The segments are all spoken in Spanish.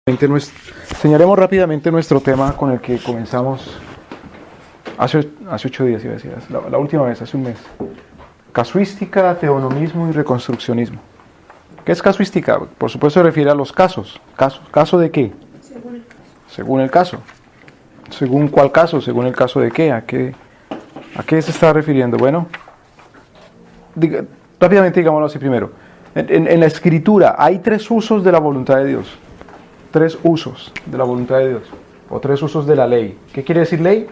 Enseñaremos rápidamente nuestro tema con el que comenzamos hace 8 días, iba a decir, la última vez, hace un mes. Casuística, teonomismo y reconstruccionismo. ¿Qué es casuística? Por supuesto se refiere a los casos. ¿Caso de qué? Según el caso. Según el caso. ¿Según cuál caso? ¿Según el caso de qué? ¿A qué se está refiriendo? Bueno, rápidamente digámoslo así primero. En la Escritura hay 3 usos de la voluntad de Dios. 3 usos de la voluntad de Dios, o 3 usos de la ley. ¿Qué quiere decir ley?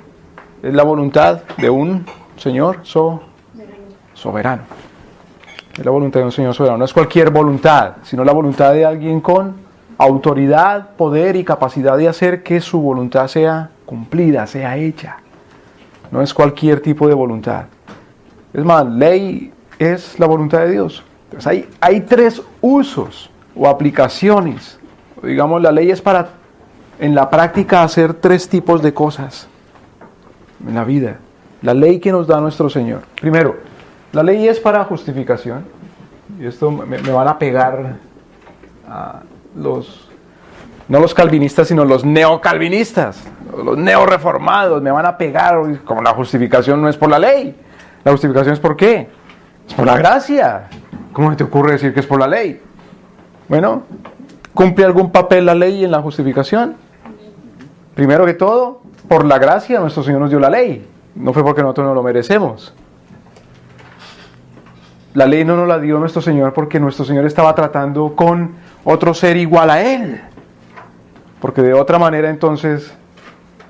Es la voluntad de un Señor soberano. Es la voluntad de un Señor soberano. No es cualquier voluntad, sino la voluntad de alguien con autoridad, poder y capacidad de hacer que su voluntad sea cumplida, sea hecha. No es cualquier tipo de voluntad. Es más, ley es la voluntad de Dios. Entonces hay 3 usos o aplicaciones. Digamos, la ley es para, en la práctica, hacer 3 tipos de cosas en la vida. La ley que nos da nuestro Señor. Primero, la ley es para justificación. Y esto me van a pegar a no los calvinistas, sino los neocalvinistas, los neoreformados. Me van a pegar, como la justificación no es por la ley. La justificación es ¿por qué? Es por la gracia. ¿Cómo te ocurre decir que es por la ley? Bueno, ¿cumple algún papel la ley en la justificación? Primero que todo, por la gracia nuestro Señor nos dio la ley. No fue porque nosotros no lo merecemos. La ley no nos la dio nuestro Señor porque nuestro Señor estaba tratando con otro ser igual a Él. Porque de otra manera entonces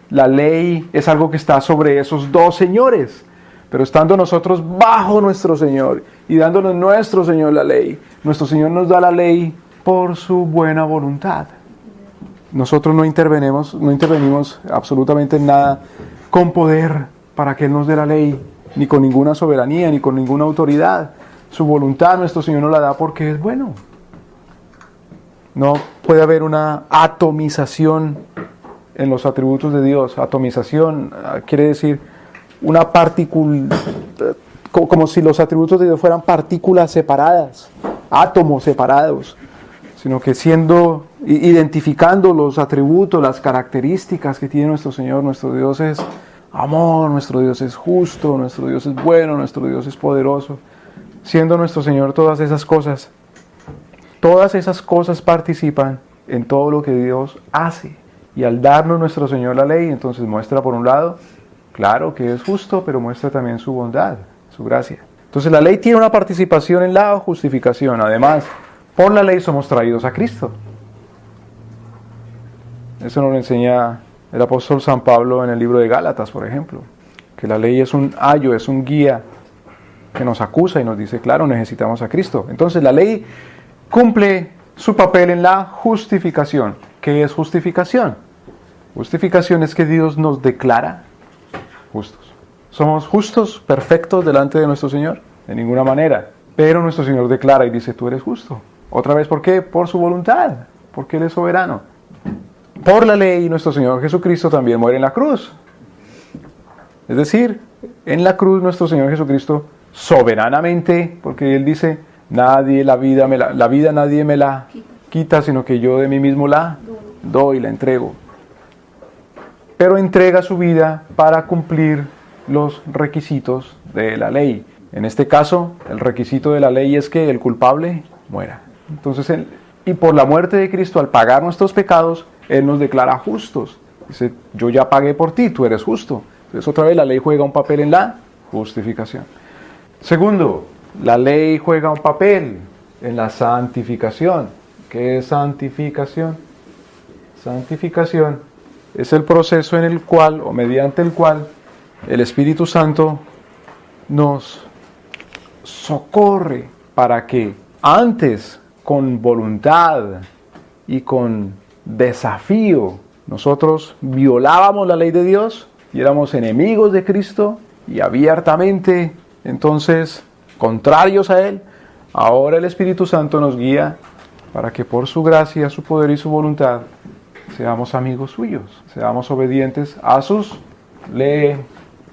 la ley es algo que está sobre esos 2 señores. Pero estando nosotros bajo nuestro Señor y dándonos nuestro Señor la ley, nuestro Señor nos da la ley por su buena voluntad. Nosotros no intervenimos absolutamente en nada con poder para que Él nos dé la ley, ni con ninguna soberanía, ni con ninguna autoridad. Su voluntad nuestro Señor nos la da porque es bueno. No puede haber una atomización en los atributos de Dios. Atomización quiere decir una partícula, como si los atributos de Dios fueran partículas separadas, átomos separados, sino que identificando los atributos, las características que tiene nuestro Señor. Nuestro Dios es amor, nuestro Dios es justo, nuestro Dios es bueno, nuestro Dios es poderoso. Siendo nuestro Señor todas esas cosas participan en todo lo que Dios hace. Y al darnos nuestro Señor la ley, entonces muestra por un lado, claro que es justo, pero muestra también su bondad, su gracia. Entonces la ley tiene una participación en la justificación. Además, por la ley somos traídos a Cristo. Eso nos lo enseña el apóstol San Pablo en el libro de Gálatas, por ejemplo. Que la ley es un ayo, es un guía que nos acusa y nos dice, claro, necesitamos a Cristo. Entonces la ley cumple su papel en la justificación. ¿Qué es justificación? Justificación es que Dios nos declara justos. ¿Somos justos, perfectos delante de nuestro Señor? De ninguna manera. Pero nuestro Señor declara y dice, tú eres justo. Otra vez, ¿por qué? Por su voluntad, porque Él es soberano. Por la ley, nuestro Señor Jesucristo también muere en la cruz. Es decir, en la cruz nuestro Señor Jesucristo soberanamente, porque Él dice, la vida nadie me la quita, sino que yo de mí mismo la doy, la entrego. Pero entrega su vida para cumplir los requisitos de la ley. En este caso, el requisito de la ley es que el culpable muera. Entonces, y por la muerte de Cristo, al pagar nuestros pecados, Él nos declara justos. Dice, yo ya pagué por ti, tú eres justo. Entonces, otra vez la ley juega un papel en la justificación. Segundo, la ley juega un papel en la santificación. ¿Qué es santificación? Santificación es el proceso en el cual, o mediante el cual, el Espíritu Santo nos socorre para que antes, con voluntad y con desafío, nosotros violábamos la ley de Dios y éramos enemigos de Cristo y abiertamente, entonces, contrarios a Él. Ahora el Espíritu Santo nos guía para que por su gracia, su poder y su voluntad seamos amigos suyos, seamos obedientes a sus leyes.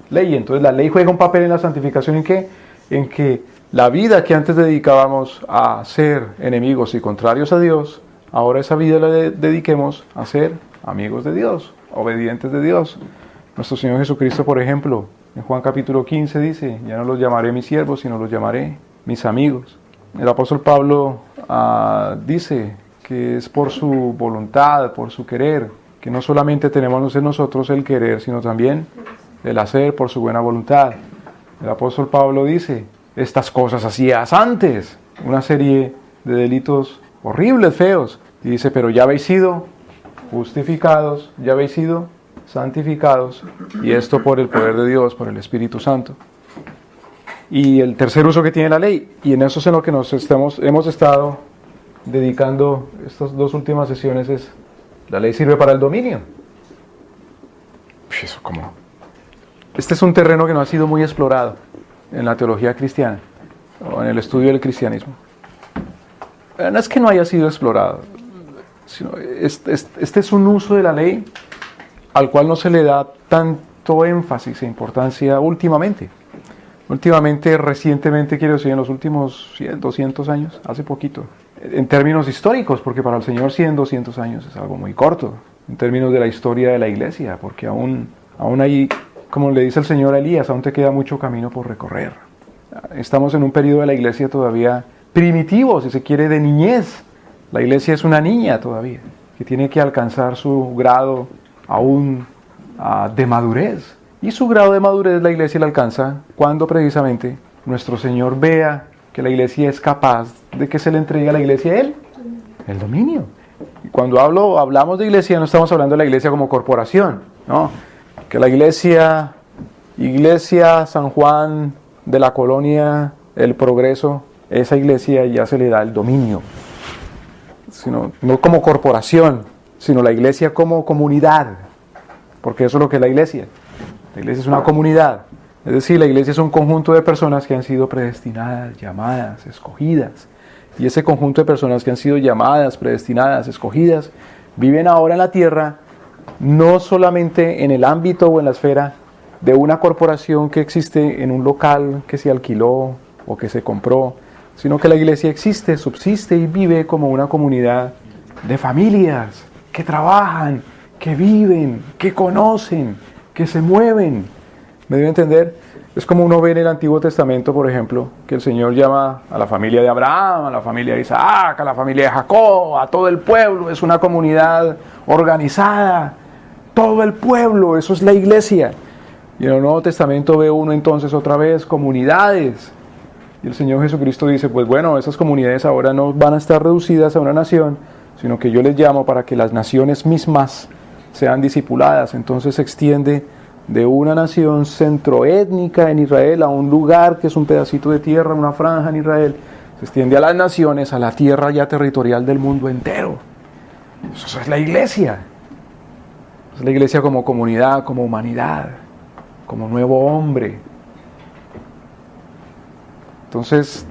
Entonces la ley juega un papel en la santificación. ¿En qué? En que la vida que antes dedicábamos a ser enemigos y contrarios a Dios, ahora esa vida la dediquemos a ser amigos de Dios, obedientes de Dios. Nuestro Señor Jesucristo, por ejemplo, en Juan capítulo 15 dice, ya no los llamaré mis siervos, sino los llamaré mis amigos. El apóstol Pablo dice que es por su voluntad, por su querer, que no solamente tenemos en nosotros el querer, sino también el hacer por su buena voluntad. El apóstol Pablo dice, estas cosas hacías antes, una serie de delitos horribles, feos, y dice, pero ya habéis sido justificados, ya habéis sido santificados, y esto por el poder de Dios, por el Espíritu Santo. Y el tercer uso que tiene la ley, y en eso es en lo que hemos estado dedicando estas 2 últimas sesiones, es la ley sirve para el dominio. Eso como... Este es un terreno que no ha sido muy explorado en la teología cristiana o en el estudio del cristianismo. No es que no haya sido explorado, sino este es un uso de la ley al cual no se le da tanto énfasis e importancia últimamente. Recientemente, quiero decir, en los últimos 100, 200 años, hace poquito. En términos históricos, porque para el Señor 100, 200 años es algo muy corto. En términos de la historia de la iglesia, porque aún hay, como le dice el Señor a Elías, aún te queda mucho camino por recorrer. Estamos en un periodo de la iglesia todavía primitivo, si se quiere, de niñez. La iglesia es una niña todavía, que tiene que alcanzar su grado aún de madurez. Y su grado de madurez la iglesia la alcanza cuando precisamente nuestro Señor vea que la iglesia es capaz de que se le entregue a la iglesia a Él el dominio. Y cuando hablamos de iglesia, no estamos hablando de la iglesia como corporación, ¿no? Que la iglesia San Juan de la Colonia, el Progreso, esa iglesia ya se le da el dominio, sino no como corporación, sino la iglesia como comunidad, porque eso es lo que es la iglesia. La iglesia es una comunidad, es decir, la iglesia es un conjunto de personas que han sido predestinadas, llamadas, escogidas. Y ese conjunto de personas que han sido llamadas, predestinadas, escogidas, viven ahora en la tierra, no solamente en el ámbito o en la esfera de una corporación que existe en un local que se alquiló o que se compró, sino que la iglesia existe, subsiste y vive como una comunidad de familias que trabajan, que viven, que conocen, que se mueven. ¿Me debe entender? Es como uno ve en el Antiguo Testamento, por ejemplo, que el Señor llama a la familia de Abraham, a la familia de Isaac, a la familia de Jacob, a todo el pueblo. Es una comunidad organizada. Todo el pueblo, eso es la iglesia. Y en el Nuevo Testamento ve uno entonces otra vez comunidades. Y el Señor Jesucristo dice, pues bueno, esas comunidades ahora no van a estar reducidas a una nación, sino que yo les llamo para que las naciones mismas sean discipuladas. Entonces se extiende de una nación centroétnica en Israel a un lugar que es un pedacito de tierra, una franja en Israel. Se extiende a las naciones, a la tierra ya territorial del mundo entero. Eso es la iglesia. Es la iglesia como comunidad, como humanidad, como nuevo hombre. Entonces,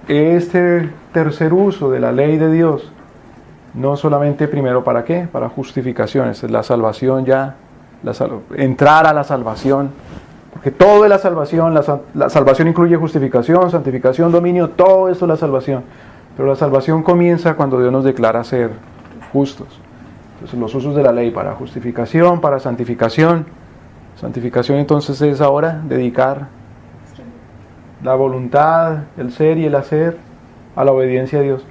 este tercer uso de la ley de Dios, no solamente primero para qué, para justificación, es la salvación ya, entrar a la salvación, porque todo es la salvación, la salvación incluye justificación, santificación, dominio, todo esto es la salvación, pero la salvación comienza cuando Dios nos declara ser justos. Entonces los usos de la ley para justificación, para santificación entonces es ahora dedicar la voluntad, el ser y el hacer a la obediencia a Dios.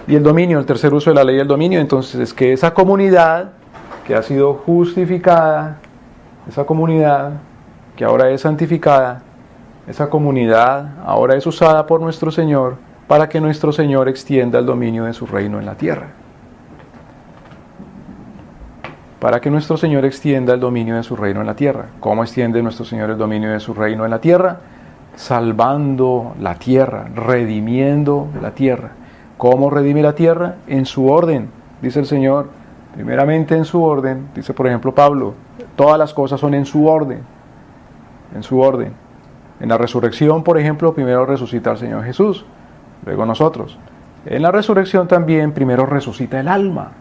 Y el dominio, el tercer uso de la ley, el dominio, entonces es que esa comunidad que ha sido justificada, esa comunidad que ahora es santificada, esa comunidad ahora es usada por nuestro Señor para que nuestro Señor extienda el dominio de su reino en la tierra. Para que nuestro Señor extienda el dominio de su reino en la tierra. ¿Cómo extiende nuestro Señor el dominio de su reino en la tierra? Salvando la tierra, redimiendo la tierra. ¿Cómo redime la tierra? En su orden, dice el Señor. Primeramente en su orden, dice por ejemplo Pablo, todas las cosas son en su orden. En su orden. En la resurrección, por ejemplo, primero resucita el Señor Jesús, luego nosotros. En la resurrección también primero resucita el alma,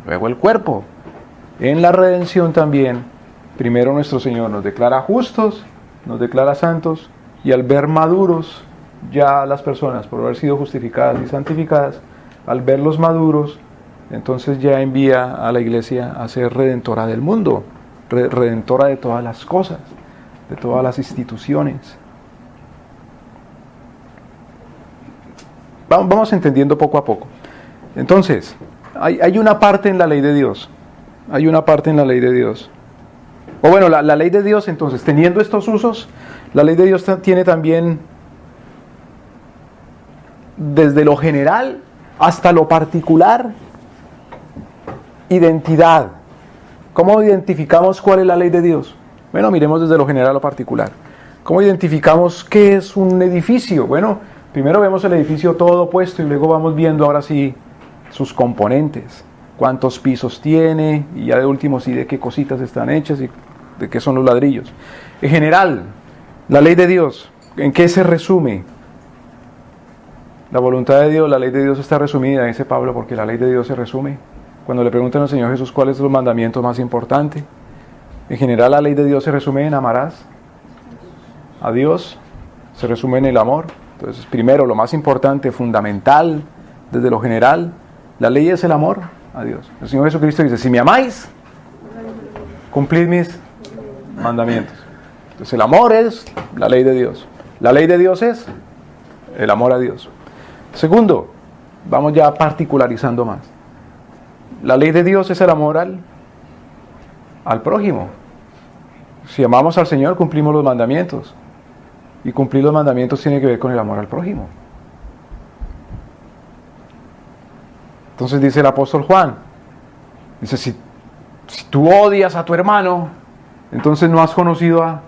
luego el cuerpo. En la redención también, primero nuestro Señor nos declara justos, nos declara santos, y al ver maduros ya las personas, por haber sido justificadas y santificadas, al verlos maduros, entonces ya envía a la iglesia a ser redentora del mundo, redentora de todas las cosas, de todas las instituciones. Vamos entendiendo poco a poco. Entonces, hay una parte en la ley de Dios. Hay una parte en la ley de Dios. O bueno, la ley de Dios, entonces, teniendo estos usos, la ley de Dios tiene también, desde lo general hasta lo particular, identidad. ¿Cómo identificamos cuál es la ley de Dios? Bueno, miremos desde lo general a lo particular. ¿Cómo identificamos qué es un edificio? Bueno, primero vemos el edificio todo puesto y luego vamos viendo ahora sí sus componentes. Cuántos pisos tiene y ya de último sí de qué cositas están hechas y de qué son los ladrillos. En general, la ley de Dios, ¿en qué se resume? La voluntad de Dios, la ley de Dios está resumida, dice Pablo, porque la ley de Dios se resume. Cuando le preguntan al Señor Jesús cuál es el mandamiento más importante, en general la ley de Dios se resume en amarás a Dios, se resume en el amor. Entonces, primero, lo más importante, fundamental, desde lo general, la ley es el amor a Dios. El Señor Jesucristo dice, si me amáis, cumplid mis mandamientos. Entonces, el amor es la ley de Dios. La ley de Dios es el amor a Dios. Segundo, vamos ya particularizando más. La ley de Dios es el amor al prójimo. Si amamos al Señor, cumplimos los mandamientos. Y cumplir los mandamientos tiene que ver con el amor al prójimo. Entonces dice el apóstol Juan, dice, si tú odias a tu hermano, entonces no has conocido a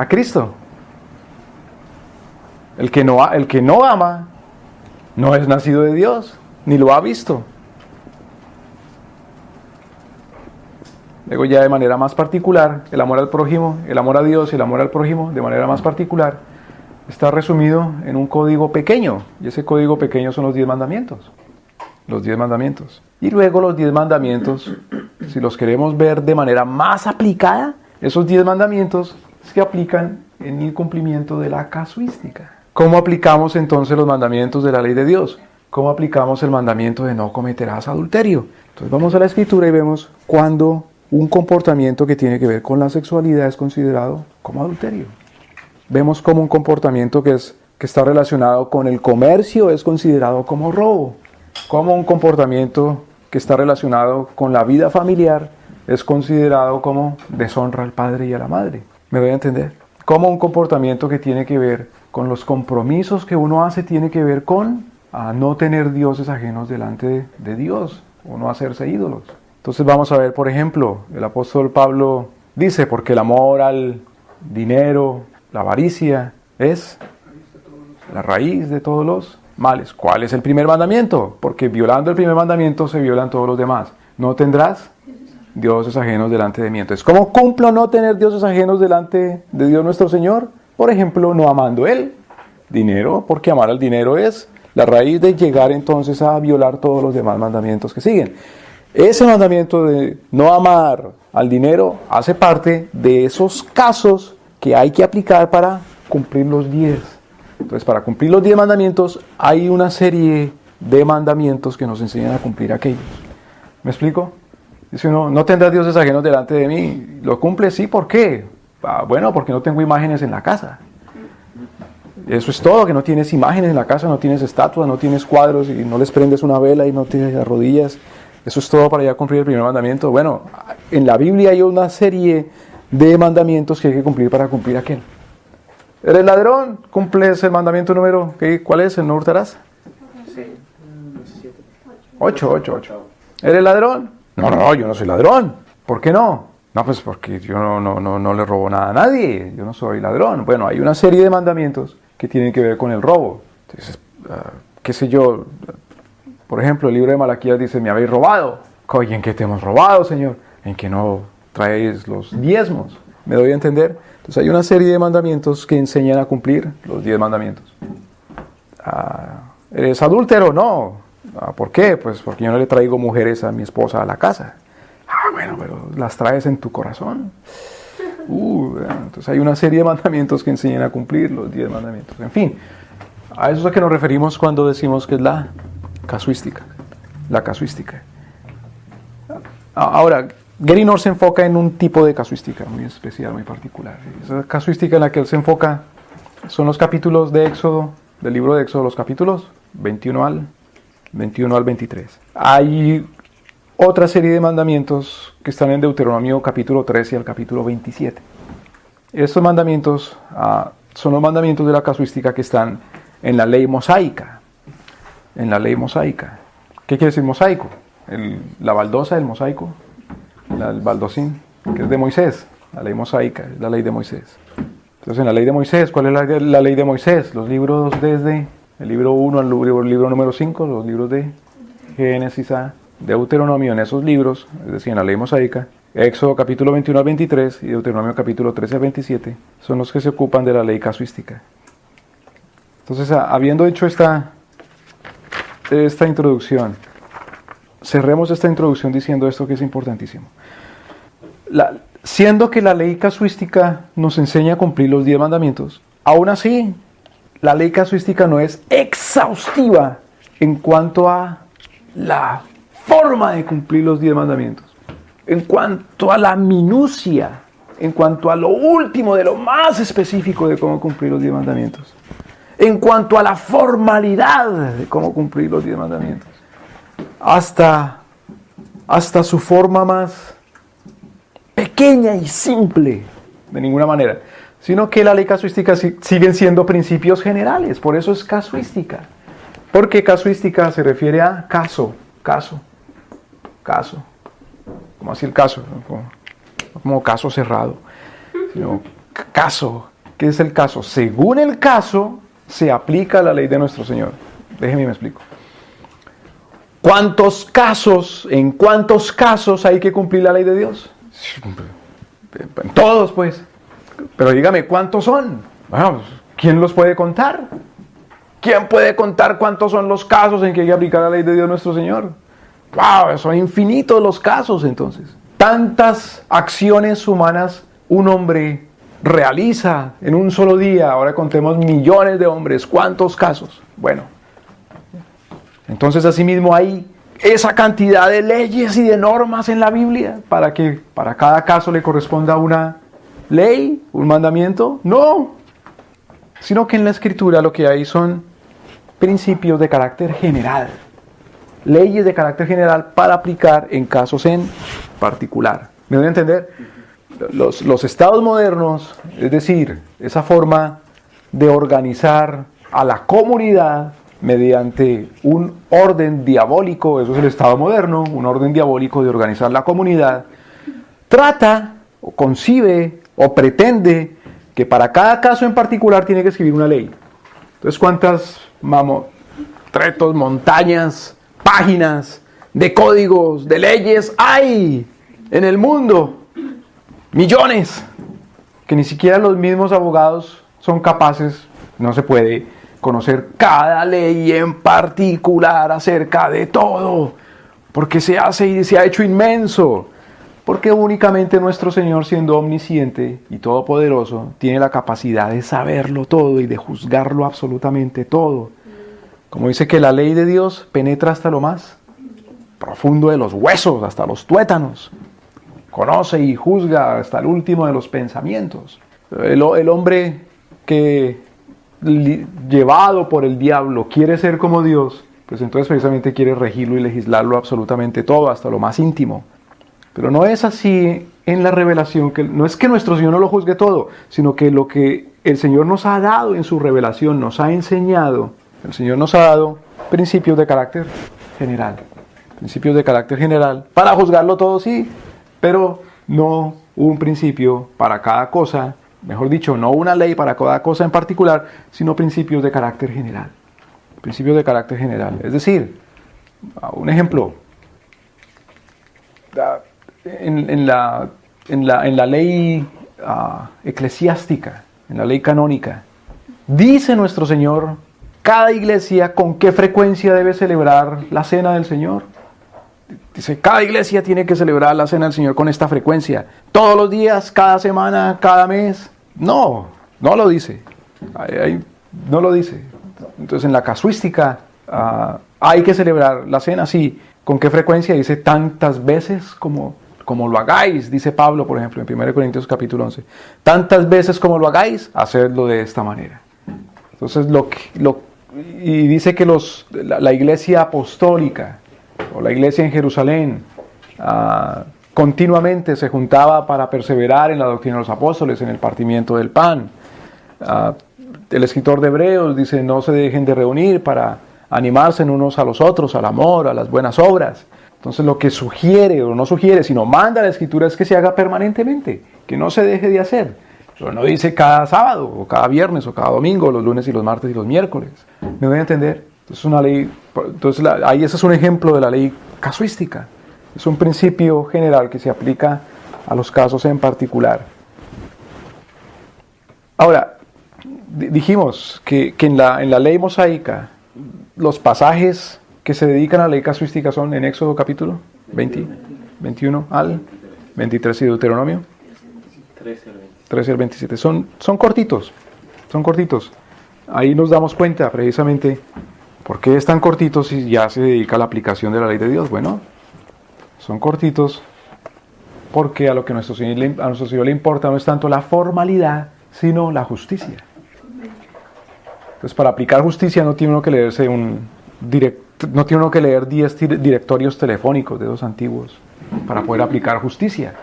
Cristo. El que no ama, no es nacido de Dios, ni lo ha visto. Luego ya de manera más particular, el amor al prójimo, el amor a Dios y el amor al prójimo, de manera más particular, está resumido en un código pequeño. Y ese código pequeño son los 10 mandamientos. Los 10 mandamientos. Y luego los 10 mandamientos, si los queremos ver de manera más aplicada, esos 10 mandamientos se aplican en el cumplimiento de la casuística. ¿Cómo aplicamos entonces los mandamientos de la ley de Dios? ¿Cómo aplicamos el mandamiento de no cometerás adulterio? Entonces vamos a la Escritura y vemos cuándo un comportamiento que tiene que ver con la sexualidad es considerado como adulterio. Vemos cómo un comportamiento que está relacionado con el comercio es considerado como robo. Cómo un comportamiento que está relacionado con la vida familiar es considerado como deshonra al padre y a la madre. ¿Me doy a entender? Cómo un comportamiento que tiene que ver con los compromisos que uno hace tiene que ver con no tener dioses ajenos delante de Dios o no hacerse ídolos. Entonces vamos a ver, por ejemplo, el apóstol Pablo dice, porque el amor al dinero, la avaricia, es la raíz de todos los males. ¿Cuál es el primer mandamiento? Porque violando el primer mandamiento se violan todos los demás. No tendrás dioses ajenos delante de mí. Entonces, ¿cómo cumplo no tener dioses ajenos delante de Dios nuestro Señor? Por ejemplo, no amando el dinero, porque amar al dinero es la raíz de llegar entonces a violar todos los demás mandamientos que siguen. Ese mandamiento de no amar al dinero hace parte de esos casos que hay que aplicar para cumplir los 10. Entonces, para cumplir los 10 mandamientos hay una serie de mandamientos que nos enseñan a cumplir aquellos. ¿Me explico? Dice uno, no tendrás dioses ajenos delante de mí. ¿Lo cumple? Sí, ¿por qué? Bueno, porque no tengo imágenes en la casa. Eso es todo, que no tienes imágenes en la casa, no tienes estatuas, no tienes cuadros y no les prendes una vela y no te arrodillas. Eso es todo para ya cumplir el primer mandamiento. Bueno, en la Biblia hay una serie de mandamientos que hay que cumplir para cumplir aquel. ¿Eres ladrón? ¿Cumples el mandamiento número? ¿Cuál es? ¿El no hurtarás? Sí. 8. ¿Eres ladrón? No, yo no soy ladrón. ¿Por qué no? No, pues porque yo no le robo nada a nadie. Yo no soy ladrón. Bueno, hay una serie de mandamientos que tienen que ver con el robo. Entonces, qué sé yo. Por ejemplo, el libro de Malaquías dice, me habéis robado. Oye, ¿en qué te hemos robado, Señor? En que no traéis los diezmos. ¿Me doy a entender? Entonces hay una serie de mandamientos que enseñan a cumplir los 10 mandamientos. ¿Eres adúltero? No. ¿Por qué? Pues porque yo no le traigo mujeres a mi esposa a la casa. Bueno, pero las traes en tu corazón. Entonces hay una serie de mandamientos que enseñan a cumplir los 10 mandamientos. En fin, a eso es a que nos referimos cuando decimos que es la casuística. la casuística. Ahora, Gary se enfoca en un tipo de casuística muy especial, muy particular. Esa casuística en la que él se enfoca son los capítulos de Éxodo, del libro de Éxodo, los capítulos 21 al 23. Hay otra serie de mandamientos que están en Deuteronomio capítulo 13 al capítulo 27. Estos mandamientos son los mandamientos de la casuística que están en la ley mosaica. En la ley mosaica. ¿Qué quiere decir mosaico? La baldosa del mosaico, el baldosín, que es de Moisés. La ley mosaica es la ley de Moisés. Entonces, en la ley de Moisés, ¿cuál es la ley de Moisés? Los libros desde el libro 1 al libro número 5, los libros de Génesis a Deuteronomio, en esos libros, es decir, en la ley mosaica, Éxodo capítulo 21 al 23 y Deuteronomio capítulo 13 al 27, son los que se ocupan de la ley casuística. Entonces, habiendo hecho esta introducción, cerremos esta introducción diciendo esto que es importantísimo. Siendo que la ley casuística nos enseña a cumplir los 10 mandamientos, aún así, la ley casuística no es exhaustiva en cuanto a la forma de cumplir los 10 mandamientos, en cuanto a la minucia, en cuanto a lo último, de lo más específico de cómo cumplir los 10 mandamientos, en cuanto a la formalidad de cómo cumplir los 10 mandamientos, hasta su forma más pequeña y simple, de ninguna manera, sino que la ley casuística siguen siendo principios generales, por eso es casuística, porque casuística se refiere a caso, como así el caso, como caso cerrado, sino caso. ¿Qué es el caso? Según el caso se aplica la ley de nuestro Señor. Déjeme me explico. ¿En cuántos casos hay que cumplir la ley de Dios? En todos, pues. Pero dígame, ¿cuántos son? Bueno, ¿quién los puede contar? ¿Quién puede contar cuántos son los casos en que hay que aplicar la ley de Dios nuestro Señor? ¡Wow! Son infinitos los casos, entonces. Tantas acciones humanas un hombre realiza en un solo día. Ahora contemos millones de hombres. ¿Cuántos casos? Bueno. Entonces, asimismo, hay esa cantidad de leyes y de normas en la Biblia para que para cada caso le corresponda una ley, un mandamiento. No. Sino que en la Escritura lo que hay son principios de carácter general. Leyes de carácter general para aplicar en casos en particular. ¿Me voy a entender? Los estados modernos, es decir, esa forma de organizar a la comunidad mediante un orden diabólico, eso es el estado moderno, un orden diabólico de organizar la comunidad, trata o concibe o pretende que para cada caso en particular tiene que escribir una ley. Entonces, ¿cuántas tretos, montañas, páginas de códigos, de leyes hay en el mundo? Millones, que ni siquiera los mismos abogados son capaces, no se puede conocer cada ley en particular acerca de todo, porque se ha hecho inmenso, porque únicamente nuestro Señor, siendo omnisciente y todopoderoso, tiene la capacidad de saberlo todo y de juzgarlo absolutamente todo. Como dice que la ley de Dios penetra hasta lo más profundo de los huesos, hasta los tuétanos. Conoce y juzga hasta el último de los pensamientos. El hombre que, llevado por el diablo, quiere ser como Dios, pues entonces precisamente quiere regirlo y legislarlo absolutamente todo, hasta lo más íntimo. Pero no es así en la revelación, que no es que nuestro Señor no lo juzgue todo, sino que lo que el Señor nos ha dado en su revelación, nos ha enseñado, el Señor nos ha dado principios de carácter general. Principios de carácter general, para juzgarlo todo sí, pero no un principio para cada cosa, mejor dicho, no una ley para cada cosa en particular, sino principios de carácter general. Principios de carácter general. Es decir, un ejemplo, en la ley eclesiástica, en la ley canónica, dice nuestro Señor, cada iglesia con qué frecuencia debe celebrar la cena del Señor. Dice, cada iglesia tiene que celebrar la cena del Señor con esta frecuencia. ¿Todos los días, cada semana, cada mes? No lo dice. No lo dice. Entonces, en la casuística hay que celebrar la cena, sí, ¿Con qué frecuencia? Dice tantas veces como lo hagáis, dice Pablo, por ejemplo, en 1 Corintios capítulo 11. Tantas veces como lo hagáis, hacedlo de esta manera. Entonces, y dice que la iglesia apostólica, o la iglesia en Jerusalén, continuamente se juntaba para perseverar en la doctrina de los apóstoles, en el partimiento del pan. El escritor de Hebreos dice, no se dejen de reunir para animarse unos a los otros, al amor, a las buenas obras. Entonces lo que sugiere, o no sugiere, sino manda la Escritura es que se haga permanentemente, que no se deje de hacer. Pero no dice cada sábado, o cada viernes, o cada domingo, los lunes y los martes y los miércoles. ¿Me voy a entender? Entonces, una ley, ahí ese es un ejemplo de la ley casuística. Es un principio general que se aplica a los casos en particular. Ahora, dijimos que en la ley mosaica, los pasajes que se dedican a la ley casuística son en Éxodo capítulo 20, 21 al 23 y Deuteronomio 13 al 27. Son cortitos. Ahí nos damos cuenta precisamente por qué están cortitos si ya se dedica a la aplicación de la ley de Dios. Bueno, son cortitos porque a lo que a nuestro Señor le importa no es tanto la formalidad, sino la justicia. Entonces, para aplicar justicia no tiene uno que leerse no tiene uno que leer 10 directorios telefónicos de esos antiguos para poder aplicar justicia.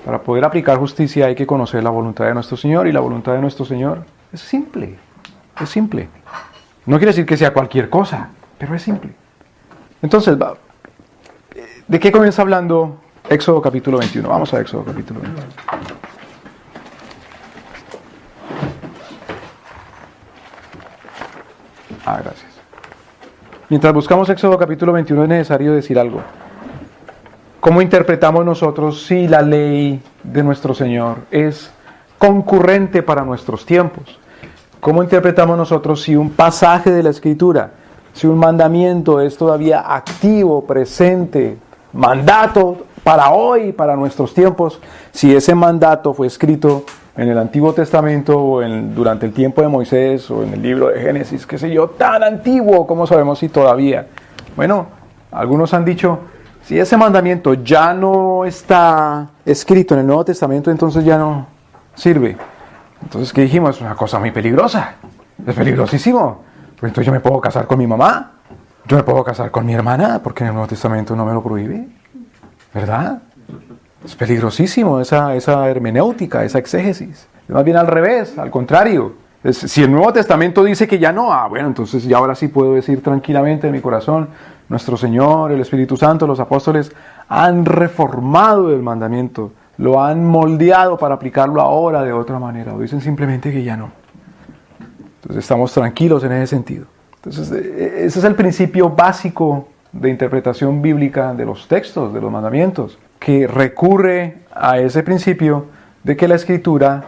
Para poder aplicar justicia hay que conocer la voluntad de nuestro Señor, y la voluntad de nuestro Señor es simple. Es simple. No quiere decir que sea cualquier cosa, pero es simple. Entonces, ¿de qué comienza hablando Éxodo capítulo 21? Vamos a Éxodo capítulo 21. Gracias. Mientras buscamos Éxodo capítulo 21 es necesario decir algo. ¿Cómo interpretamos nosotros si la ley de nuestro Señor es concurrente para nuestros tiempos? ¿Cómo interpretamos nosotros si un pasaje de la Escritura, si un mandamiento es todavía activo, presente, mandato para hoy, para nuestros tiempos, si ese mandato fue escrito en el Antiguo Testamento o durante el tiempo de Moisés o en el libro de Génesis, qué sé yo, tan antiguo, ¿cómo sabemos si todavía? Bueno, algunos han dicho, si ese mandamiento ya no está escrito en el Nuevo Testamento, entonces ya no sirve. Entonces, ¿qué dijimos? Es una cosa muy peligrosa, es peligrosísimo. Pues entonces yo me puedo casar con mi mamá, yo me puedo casar con mi hermana, porque en el Nuevo Testamento no me lo prohíbe, ¿verdad? Es peligrosísimo esa hermenéutica, esa exégesis. Es más bien al revés, al contrario. Si el Nuevo Testamento dice que ya no, bueno, entonces ya ahora sí puedo decir tranquilamente en mi corazón, nuestro Señor, el Espíritu Santo, los apóstoles han reformado el mandamiento, lo han moldeado para aplicarlo ahora de otra manera, o dicen simplemente que ya no. Entonces estamos tranquilos en ese sentido. Entonces ese es el principio básico de interpretación bíblica de los textos, de los mandamientos, que recurre a ese principio de que la Escritura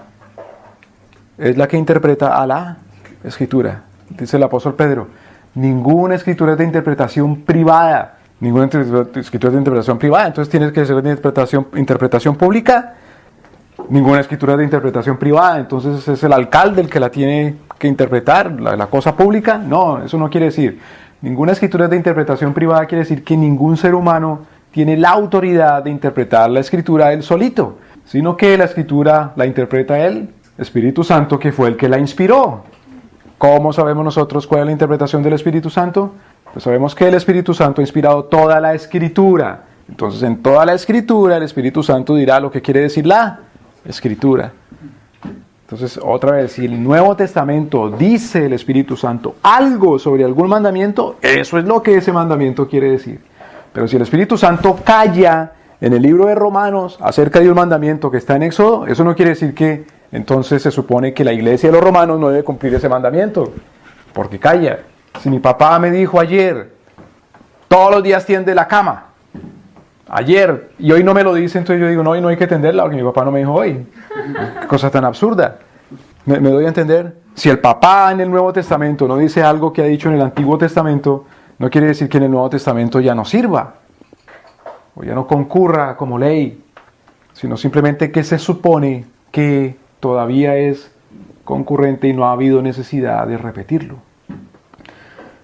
es la que interpreta a la Escritura. Dice el apóstol Pedro, ninguna Escritura es de interpretación privada, ninguna Escritura es de interpretación privada, entonces tiene que ser de interpretación pública. Ninguna Escritura es de interpretación privada, entonces es el alcalde el que la tiene que interpretar, la cosa pública. No, eso no quiere decir. Ninguna Escritura es de interpretación privada, quiere decir que ningún ser humano tiene la autoridad de interpretar la Escritura él solito, sino que la Escritura la interpreta el Espíritu Santo, que fue el que la inspiró. ¿Cómo sabemos nosotros cuál es la interpretación del Espíritu Santo? Pues sabemos que el Espíritu Santo ha inspirado toda la Escritura. Entonces, en toda la Escritura, el Espíritu Santo dirá lo que quiere decir la Escritura. Entonces, otra vez, si el Nuevo Testamento dice el Espíritu Santo algo sobre algún mandamiento, eso es lo que ese mandamiento quiere decir. Pero si el Espíritu Santo calla en el libro de Romanos acerca de un mandamiento que está en Éxodo, eso no quiere decir que entonces se supone que la iglesia de los romanos no debe cumplir ese mandamiento, porque calla. Si mi papá me dijo ayer, todos los días tiende la cama, ayer, y hoy no me lo dice, entonces yo digo, no, hoy no hay que tenderla, porque mi papá no me dijo hoy. Qué cosa tan absurda. ¿Me doy a entender? Si el papá en el Nuevo Testamento no dice algo que ha dicho en el Antiguo Testamento, no quiere decir que en el Nuevo Testamento ya no sirva, o ya no concurra como ley, sino simplemente que se supone que todavía es concurrente y no ha habido necesidad de repetirlo.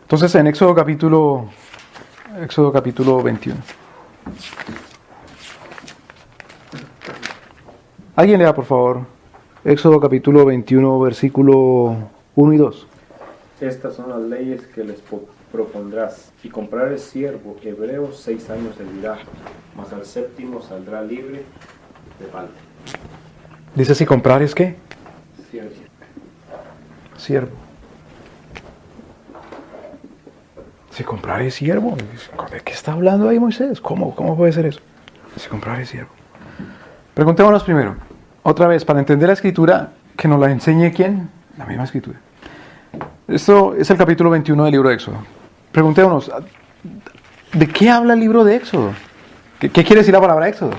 Entonces en Éxodo capítulo Éxodo capítulo 21. ¿Alguien lea, por favor? Éxodo capítulo 21, versículo 1 y 2. Estas son las leyes que les propondrás. Si comprares siervo hebreo, 6 años servirá, mas al 7º saldrá libre de falta. Dice, si comprares, ¿qué? Siervo. Siervo. Si comprares siervo. ¿De qué está hablando ahí Moisés? ¿Cómo puede ser eso? Si comprares siervo. Preguntémonos primero, otra vez, para entender la escritura, que nos la enseñe ¿quién? La misma escritura. Esto es el capítulo 21 del libro de Éxodo. Preguntémonos, ¿de qué habla el libro de Éxodo? ¿Qué quiere decir la palabra Éxodo?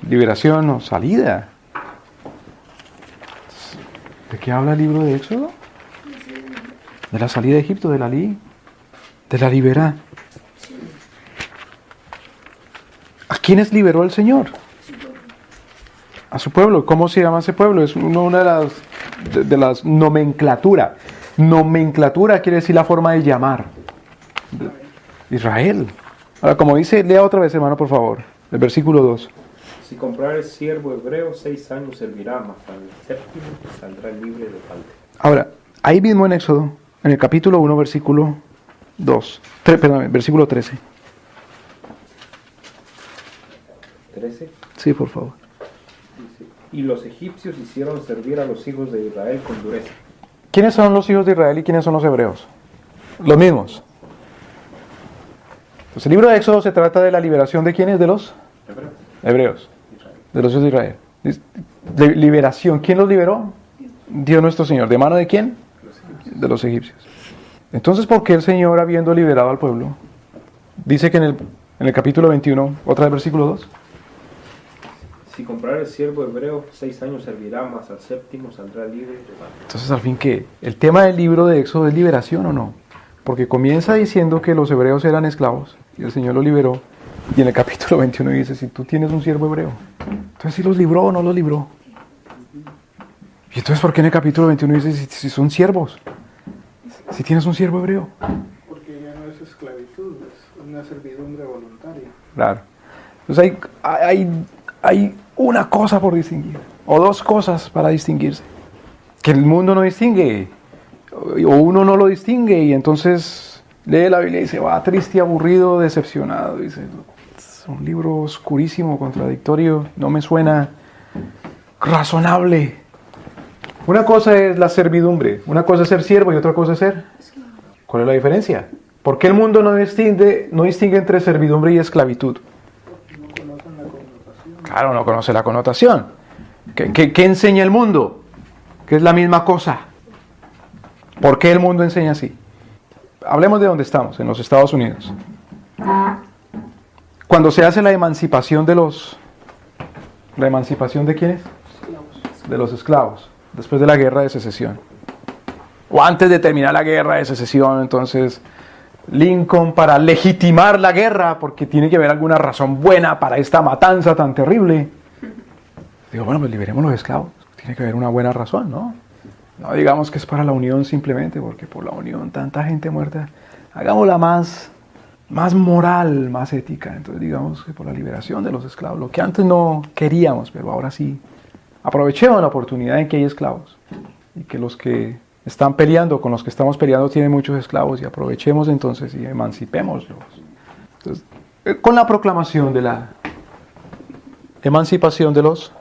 Liberación o salida. ¿De qué habla el libro de Éxodo? De la salida de Egipto, de la libera. ¿A quiénes liberó el Señor? A su pueblo. ¿Cómo se llama ese pueblo? Es una de las nomenclatura. Nomenclatura quiere decir la forma de llamar. Israel. Ahora, como dice, lea otra vez, hermano, por favor. El versículo 2. Si comprares siervo hebreo, 6 años servirá, mas al 7º saldrá libre de falta. Ahora, ahí mismo en Éxodo, en el capítulo 1, versículo 2. Versículo 13. 13. Sí, por favor. Dice, y los egipcios hicieron servir a los hijos de Israel con dureza. ¿Quiénes son los hijos de Israel y quiénes son los hebreos? Los mismos. Pues el libro de Éxodo se trata de la liberación de quiénes, de los hebreos, de los hijos de Israel. De liberación, ¿quién los liberó? Dios nuestro Señor. ¿De mano de quién? De los egipcios. Entonces, ¿por qué el Señor, habiendo liberado al pueblo, dice que en el capítulo 21, otra vez versículo 2? Si comprares siervo hebreo, 6 años servirá, mas al 7º saldrá libre de falta. Entonces, al fin, ¿qué? ¿El tema del libro de Éxodo es liberación o no? Porque comienza diciendo que los hebreos eran esclavos y el Señor los liberó. Y en el capítulo 21 dice, si tú tienes un siervo hebreo, entonces si los libró o no los libró. Y entonces, ¿por qué en el capítulo 21 dice si son siervos? Si tienes un siervo hebreo. Porque ya no es esclavitud, es una servidumbre voluntaria. Claro. Entonces hay una cosa por distinguir, o dos cosas para distinguirse. Que el mundo no distingue, o uno no lo distingue, y entonces lee la Biblia y dice, va triste, aburrido, decepcionado. Dice, es un libro oscurísimo, contradictorio, no me suena razonable. Una cosa es la servidumbre, una cosa es ser siervo y otra cosa es ser. ¿Cuál es la diferencia? ¿Por qué el mundo no distingue entre servidumbre y esclavitud? No conocen la connotación. Claro, no conoce la connotación. ¿Qué enseña el mundo? Que es la misma cosa. ¿Por qué el mundo enseña así? Hablemos de dónde estamos, en los Estados Unidos. Cuando se hace la emancipación de los... ¿La emancipación de quiénes? De los esclavos, después de la guerra de secesión. O antes de terminar la guerra de secesión, entonces Lincoln, para legitimar la guerra, porque tiene que haber alguna razón buena para esta matanza tan terrible, digo, bueno, pues liberemos los esclavos. Tiene que haber una buena razón, ¿no? No digamos que es para la unión simplemente, porque por la unión tanta gente muerta. Hagámosla más moral, más ética. Entonces digamos que por la liberación de los esclavos, lo que antes no queríamos, pero ahora sí. Aprovechemos la oportunidad en que hay esclavos y que los que están peleando, con los que estamos peleando, tienen muchos esclavos, y aprovechemos entonces y emancipémoslos. Entonces, con la proclamación de la emancipación de los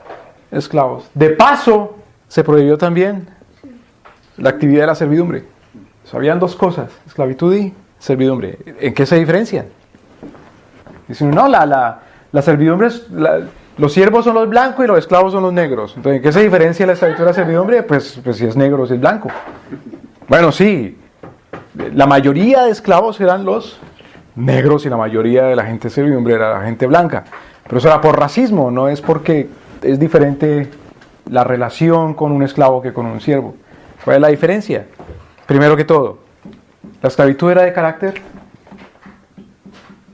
esclavos, de paso se prohibió también la actividad de la servidumbre. Habían dos cosas, esclavitud y servidumbre. ¿En qué se diferencian? Dicen, no, la servidumbre es... Los siervos son los blancos y los esclavos son los negros. Entonces, ¿en qué se diferencia la esclavitud de la servidumbre? Pues si es negro, si es blanco. Bueno, sí, la mayoría de esclavos eran los negros y la mayoría de la gente de servidumbre era la gente blanca. Pero eso era por racismo, no es porque es diferente la relación con un esclavo que con un siervo. ¿Cuál es la diferencia? Primero que todo, la esclavitud era de carácter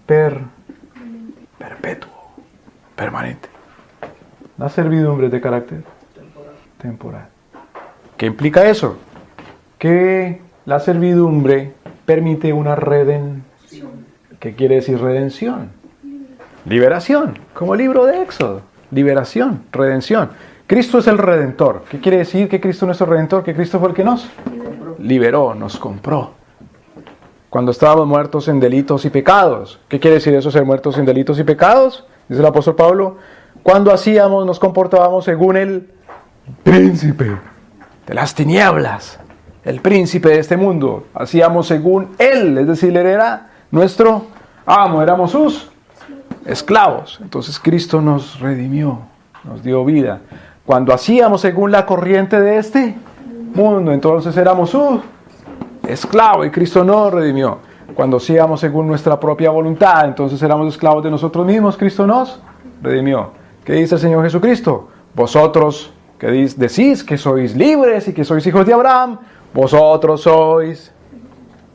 perpetuo, permanente. La servidumbre es de carácter temporal. ¿Qué implica eso? Que la servidumbre permite una redención. ¿Qué quiere decir redención? Liberación, como el libro de Éxodo. Liberación, redención. Cristo es el Redentor. ¿Qué quiere decir que Cristo es nuestro Redentor? Que Cristo fue el que nos liberó, nos compró. Cuando estábamos muertos en delitos y pecados. ¿Qué quiere decir eso, ser muertos en delitos y pecados? Dice el apóstol Pablo. Cuando nos comportábamos según el príncipe de las tinieblas, el príncipe de este mundo. Hacíamos según él, es decir, él era nuestro amo, éramos sus esclavos. Entonces Cristo nos redimió, nos dio vida. Cuando hacíamos según la corriente de este mundo, entonces éramos su esclavo y Cristo nos redimió. Cuando hacíamos según nuestra propia voluntad, entonces éramos esclavos de nosotros mismos, Cristo nos redimió. ¿Qué dice el Señor Jesucristo? Vosotros que decís que sois libres y que sois hijos de Abraham, vosotros sois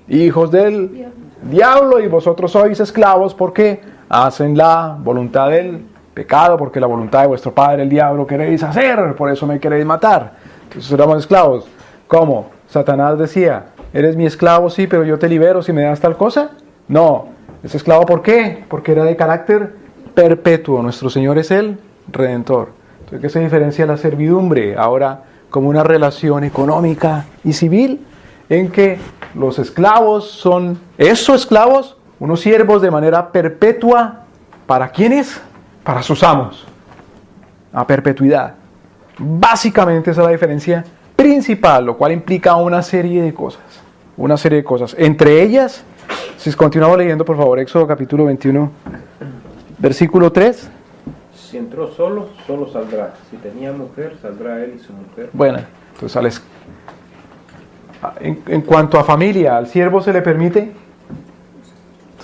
hijos del diablo y vosotros sois esclavos porque hacen la voluntad del pecado, porque la voluntad de vuestro padre el diablo queréis hacer, por eso me queréis matar. Entonces éramos esclavos. ¿Cómo? Satanás decía, eres mi esclavo, sí, pero yo te libero si me das tal cosa. No, es esclavo, ¿por qué? Porque era de carácter perpetuo. Nuestro Señor es el Redentor. Entonces, ¿qué se diferencia la servidumbre ahora como una relación económica y civil en que los esclavos son esos esclavos, unos siervos de manera perpetua? ¿Para quiénes? Para sus amos, a perpetuidad. Básicamente esa es la diferencia principal, lo cual implica una serie de cosas. Entre ellas, si continuamos leyendo, por favor, Éxodo capítulo 21, versículo 3. Si entró solo, solo saldrá. Si tenía mujer, saldrá él y su mujer. Bueno, entonces en cuanto a familia, ¿al siervo se le permite?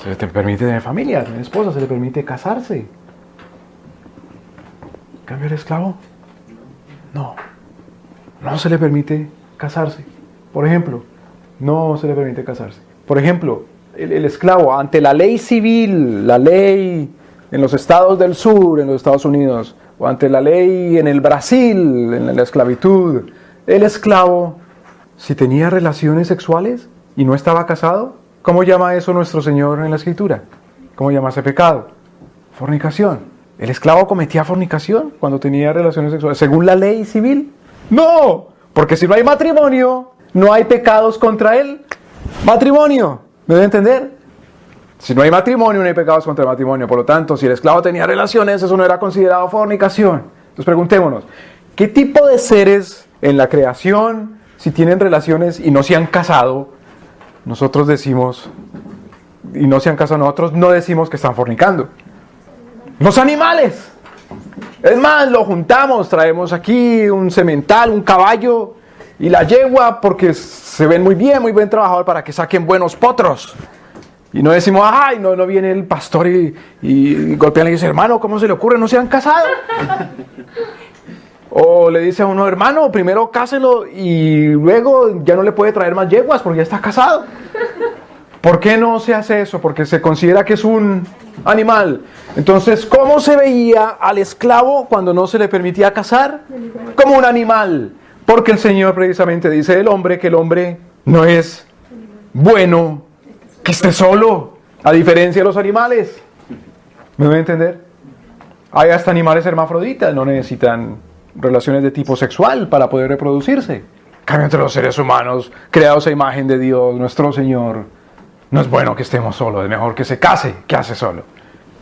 Se le permite tener familia, tener esposa, se le permite casarse. ¿En cambio el esclavo? No se le permite casarse. Por ejemplo, no se le permite casarse. Por ejemplo, el esclavo, ante la ley civil, la ley en los estados del sur, en los Estados Unidos, o ante la ley en el Brasil, en la esclavitud, el esclavo, si tenía relaciones sexuales y no estaba casado, ¿cómo llama eso nuestro Señor en la Escritura? ¿Cómo llama ese pecado? Fornicación. ¿El esclavo cometía fornicación cuando tenía relaciones sexuales según la ley civil? No, porque si no hay matrimonio, no hay pecados contra el matrimonio. ¿Me debe entender? Si no hay matrimonio, no hay pecados contra el matrimonio. Por lo tanto, si el esclavo tenía relaciones, eso no era considerado fornicación. Entonces preguntémonos, ¿qué tipo de seres en la creación, si tienen relaciones y no se han casado, nosotros decimos, y no se han casado, nosotros no decimos que están fornicando? Los animales. Es más, lo juntamos, traemos aquí un semental, un caballo y la yegua porque se ven muy buen trabajador para que saquen buenos potros. Y no decimos, ay, no viene el pastor y golpean y dice, hermano, ¿cómo se le ocurre? ¿No se han casado? O le dice a uno, hermano, primero cáselo y luego ya no le puede traer más yeguas porque ya está casado. ¿Por qué no se hace eso? Porque se considera que es un animal. Entonces, ¿cómo se veía al esclavo cuando no se le permitía casar? Como un animal. Porque el Señor precisamente dice del hombre que el hombre no es bueno que esté solo, a diferencia de los animales. ¿Me voy a entender? Hay hasta animales hermafroditas, no necesitan relaciones de tipo sexual para poder reproducirse. En cambio, entre los seres humanos, creados a imagen de Dios, nuestro Señor, no es bueno que estemos solos, es mejor que se case, que hace solo.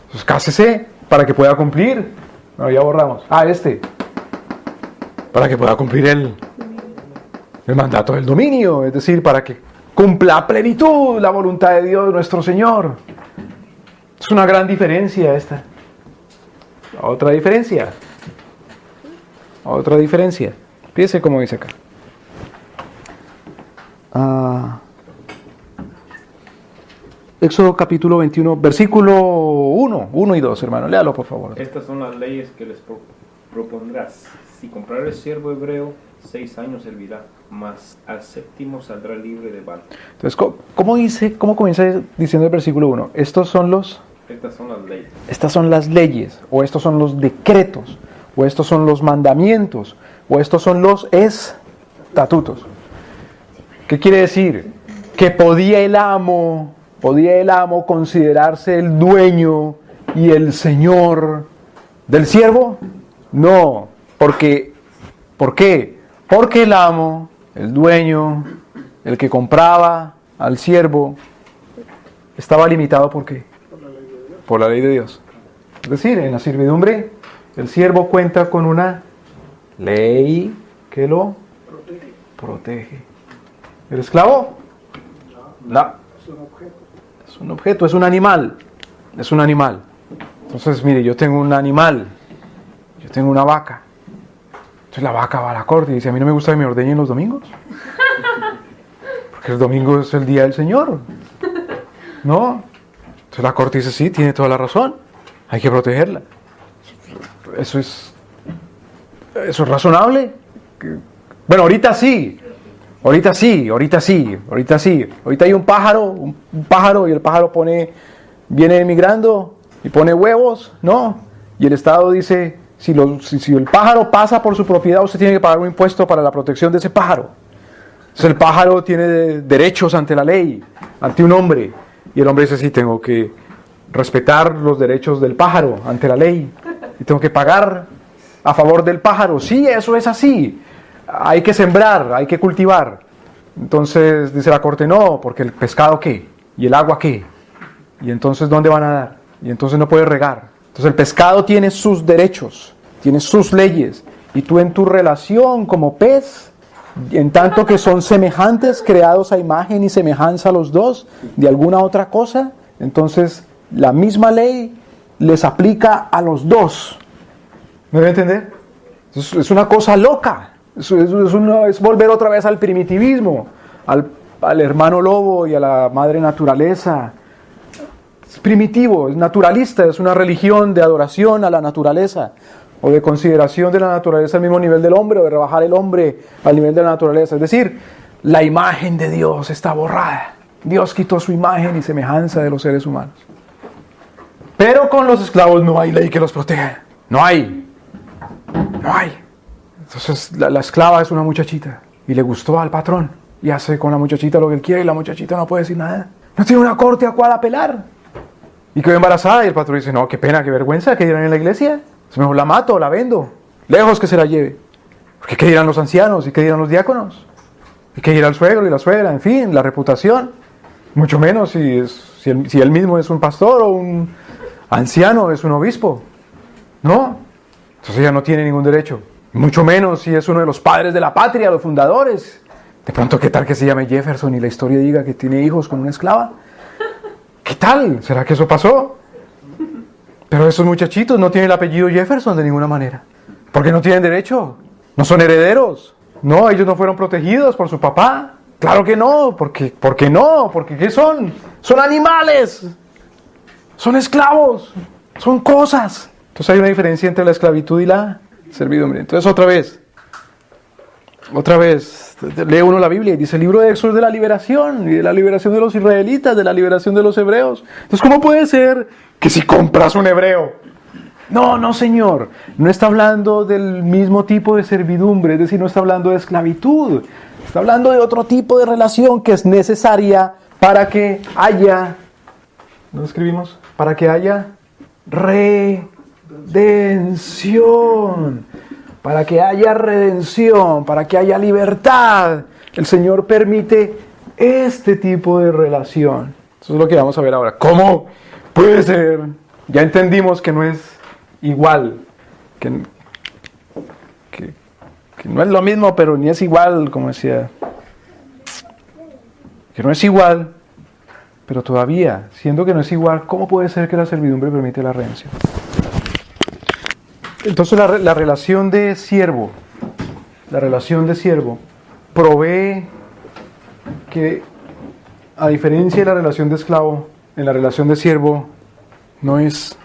Entonces, cásese para que pueda cumplir. Bueno, ya borramos. Para que pueda cumplir el mandato del dominio, es decir, para que cumpla a plenitud la voluntad de Dios, nuestro Señor. Es una gran diferencia esta. Otra diferencia. Fíjese cómo dice acá. Éxodo capítulo 21, versículo 1 y 2, hermano. Léalo, por favor. Estas son las leyes que les propondrás. Si comprares siervo hebreo, 6 años servirá, mas al 7º saldrá libre de Val. Entonces, ¿cómo comienza diciendo el versículo 1? Estas son las leyes, o estos son los decretos, o estos son los mandamientos, o estos son los estatutos. ¿Qué quiere decir? Que podía el amo ¿podía el amo considerarse el dueño y el señor del siervo? No, ¿por qué? Porque el amo, el dueño, el que compraba al siervo, estaba limitado ¿por qué? Por la ley de Dios. Es decir, en la servidumbre, el siervo cuenta con una ley que lo protege. ¿El esclavo? No. Es un objeto. Es un objeto, es un animal. Es un animal. Entonces, mire, yo tengo un animal. Yo tengo una vaca. Entonces la vaca va a la corte y dice, a mí no me gusta que me ordeñen los domingos. Porque el domingo es el día del Señor. ¿No? Entonces la corte dice, sí, tiene toda la razón. Hay que protegerla. Eso es razonable. Bueno, ahorita sí. Ahorita hay un pájaro y el pájaro viene emigrando y pone huevos, ¿no? Y el Estado dice, si el pájaro pasa por su propiedad, usted tiene que pagar un impuesto para la protección de ese pájaro. Entonces el pájaro tiene derechos ante la ley, ante un hombre. Y el hombre dice, sí, tengo que respetar los derechos del pájaro ante la ley. Y tengo que pagar a favor del pájaro. Sí, eso es así. Hay que sembrar, hay que cultivar. Entonces dice la corte, no, porque el pescado ¿qué? ¿Y el agua qué? ¿Y entonces dónde van a dar? Y entonces no puede regar. Entonces el pescado tiene sus derechos, tiene sus leyes. Y tú en tu relación como pez, en tanto que son semejantes, creados a imagen y semejanza los dos, de alguna otra cosa, entonces la misma ley les aplica a los dos. ¿Me voy a entender? Es una cosa loca. Es volver otra vez al primitivismo, al hermano lobo y a la madre naturaleza. Es primitivo, es naturalista, es una religión de adoración a la naturaleza o de consideración de la naturaleza al mismo nivel del hombre o de rebajar el hombre al nivel de la naturaleza. Es decir, la imagen de Dios está borrada. Dios quitó su imagen y semejanza de los seres humanos. Pero con los esclavos no hay ley que los proteja. No hay. Entonces la esclava es una muchachita y le gustó al patrón y hace con la muchachita lo que él quiere y la muchachita no puede decir nada. No tiene una corte a cual apelar. Y quedó embarazada y el patrón dice, no, qué pena, qué vergüenza, ¿qué dirán en la iglesia? Es mejor la mato, la vendo, lejos que se la lleve. Porque ¿qué dirán los ancianos y qué dirán los diáconos? ¿Y qué dirá el suegro y la suegra? En fin, la reputación. Mucho menos si él mismo es un pastor o un anciano, es un obispo. ¿No? Entonces ella no tiene ningún derecho. Mucho menos si es uno de los padres de la patria, los fundadores. De pronto, ¿qué tal que se llame Jefferson y la historia diga que tiene hijos con una esclava? ¿Qué tal? ¿Será que eso pasó? Pero esos muchachitos no tienen el apellido Jefferson de ninguna manera. Porque no tienen derecho. No son herederos. No, ellos no fueron protegidos por su papá. Claro que no. ¿Por qué no? Porque ¿qué son? Son animales. Son esclavos. Son cosas. Entonces hay una diferencia entre la esclavitud y la servidumbre. Entonces otra vez, lee uno la Biblia y dice el libro de Éxodo de la liberación, y de la liberación de los israelitas, de la liberación de los hebreos. Entonces, ¿cómo puede ser que si compras un hebreo? No, señor, no está hablando del mismo tipo de servidumbre, es decir, no está hablando de esclavitud, está hablando de otro tipo de relación que es necesaria para que haya, ¿no escribimos? Para que haya redención, para que haya redención, para que haya libertad. El Señor permite este tipo de relación. Eso es lo que vamos a ver ahora. ¿Cómo puede ser? Ya entendimos que no es igual, que no es lo mismo, pero ni es igual, como decía. Que no es igual, pero todavía, siendo que no es igual, ¿cómo puede ser que la servidumbre permite la redención? Entonces la relación de siervo provee que, a diferencia de la relación de esclavo, en la relación de siervo no es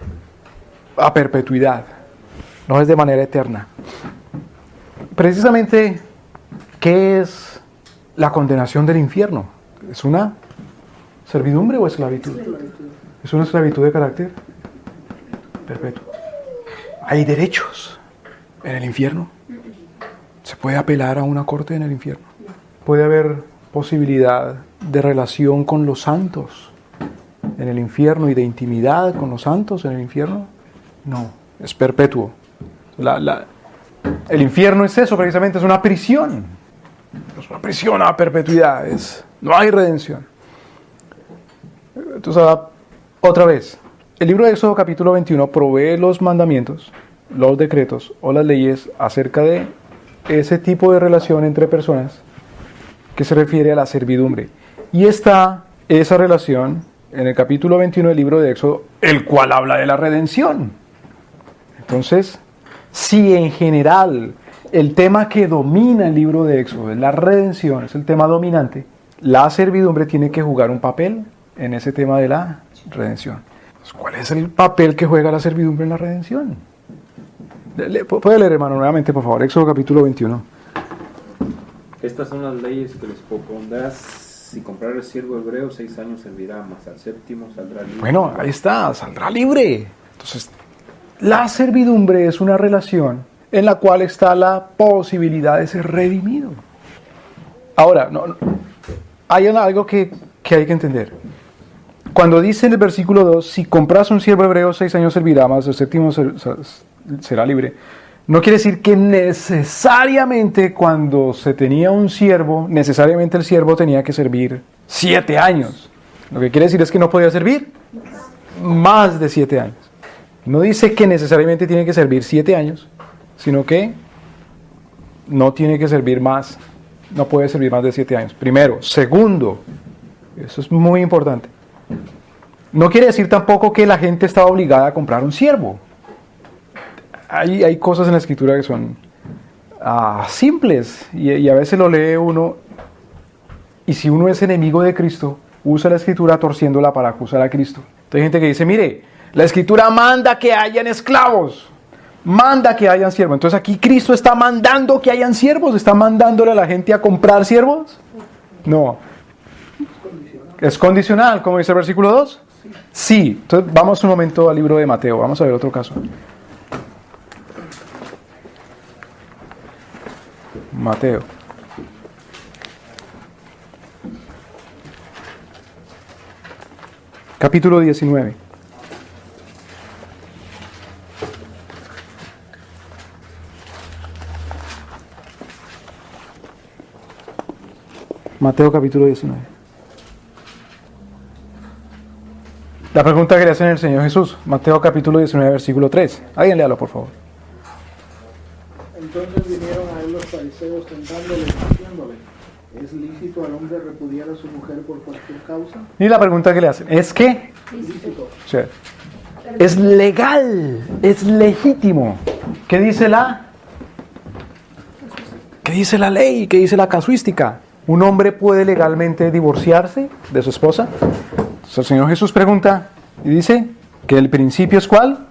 a perpetuidad, no es de manera eterna. Precisamente, ¿qué es la condenación del infierno? ¿Es una servidumbre o esclavitud? Es una esclavitud de carácter perpetuo. ¿Hay derechos en el infierno? ¿Se puede apelar a una corte en el infierno? ¿Puede haber posibilidad de relación con los santos en el infierno y de intimidad con los santos en el infierno? No, es perpetuo. El infierno es eso, precisamente, es una prisión. Es una prisión a perpetuidad, no hay redención. Entonces, otra vez, el libro de Éxodo capítulo 21 provee los mandamientos, los decretos o las leyes acerca de ese tipo de relación entre personas que se refiere a la servidumbre. Y está esa relación en el capítulo 21 del libro de Éxodo, el cual habla de la redención. Entonces, si en general el tema que domina el libro de Éxodo es la redención, es el tema dominante, la servidumbre tiene que jugar un papel en ese tema de la redención. Entonces, ¿cuál es el papel que juega la servidumbre en la redención? ¿Puede leer, hermano, nuevamente, por favor? Éxodo capítulo 21. Estas son las leyes que les propondrás. Si comprares siervo hebreo, 6 años servirá, mas al séptimo saldrá libre. Bueno, ahí está, saldrá libre. Entonces, la servidumbre es una relación en la cual está la posibilidad de ser redimido. Ahora, hay algo que hay que entender. Cuando dice en el versículo 2, si compras un siervo hebreo, 6 años servirá, mas el séptimo será libre, no quiere decir que necesariamente cuando se tenía un siervo, necesariamente el siervo tenía que servir 7 años. Lo que quiere decir es que no podía servir más de 7 años. No dice que necesariamente tiene que servir 7 años, sino que no tiene que servir más, no puede servir más de 7 años. Primero. Segundo, eso es muy importante. No quiere decir tampoco que la gente estaba obligada a comprar un siervo. Hay cosas en la Escritura que son simples y a veces lo lee uno y si uno es enemigo de Cristo, usa la Escritura torciéndola para acusar a Cristo. Entonces hay gente que dice, mire, la Escritura manda que hayan esclavos, manda que hayan siervos. Entonces aquí Cristo está mandando que hayan siervos, está mandándole a la gente a comprar siervos. No. ¿Es condicional, como dice el versículo 2? Sí. Entonces vamos un momento al libro de Mateo, vamos a ver otro caso. Mateo. Capítulo 19. Mateo capítulo 19. La pregunta que le hacen el Señor Jesús. Mateo capítulo 19, versículo 3. Alguien léalo, por favor. Entonces vinieron a él los fariseos tentándole, diciéndole, ¿es lícito al hombre repudiar a su mujer por cualquier causa? Y la pregunta que le hacen, ¿es qué? Lícito. Sí. Es legal, es legítimo. ¿Qué dice la ley? ¿Qué dice la casuística? ¿Un hombre puede legalmente divorciarse de su esposa? Entonces el Señor Jesús pregunta y dice que el principio es ¿cuál?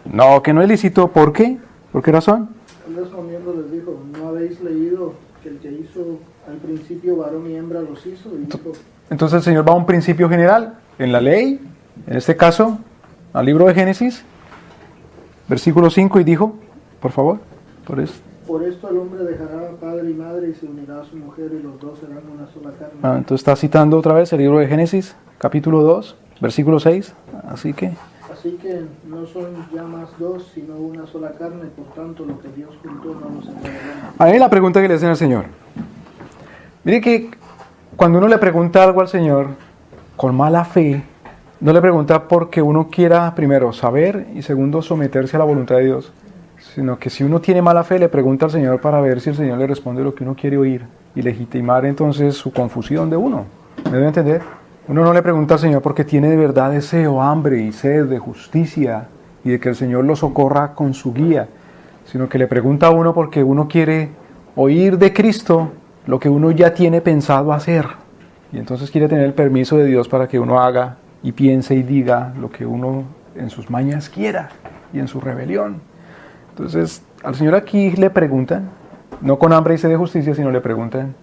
No, que no es lícito. ¿Por qué? ¿Por qué razón? Él respondiendo les dijo, ¿no habéis leído que el que hizo al principio varón y hembra los hizo? Y dijo, entonces el Señor va a un principio general en la ley, en este caso, al libro de Génesis, versículo 5, y dijo, por favor, por esto el hombre dejará padre y madre y se unirá a su mujer y los dos serán una sola carne. Entonces está citando otra vez el libro de Génesis, capítulo 2, versículo 6, Así que no son ya más dos, sino una sola carne, por tanto lo que Dios juntó no lo separa. A mí la pregunta que le hacen al Señor. Mire que cuando uno le pregunta algo al Señor con mala fe, no le pregunta porque uno quiera, primero, saber y segundo, someterse a la voluntad de Dios, sino que si uno tiene mala fe, le pregunta al Señor para ver si el Señor le responde lo que uno quiere oír y legitimar entonces su confusión de uno. ¿Me debe entender? Uno no le pregunta al Señor porque tiene de verdad deseo, hambre y sed de justicia y de que el Señor lo socorra con su guía, sino que le pregunta a uno porque uno quiere oír de Cristo lo que uno ya tiene pensado hacer. Y entonces quiere tener el permiso de Dios para que uno haga y piense y diga lo que uno en sus mañas quiera y en su rebelión. Entonces al Señor aquí le preguntan, no con hambre y sed de justicia, sino le preguntan,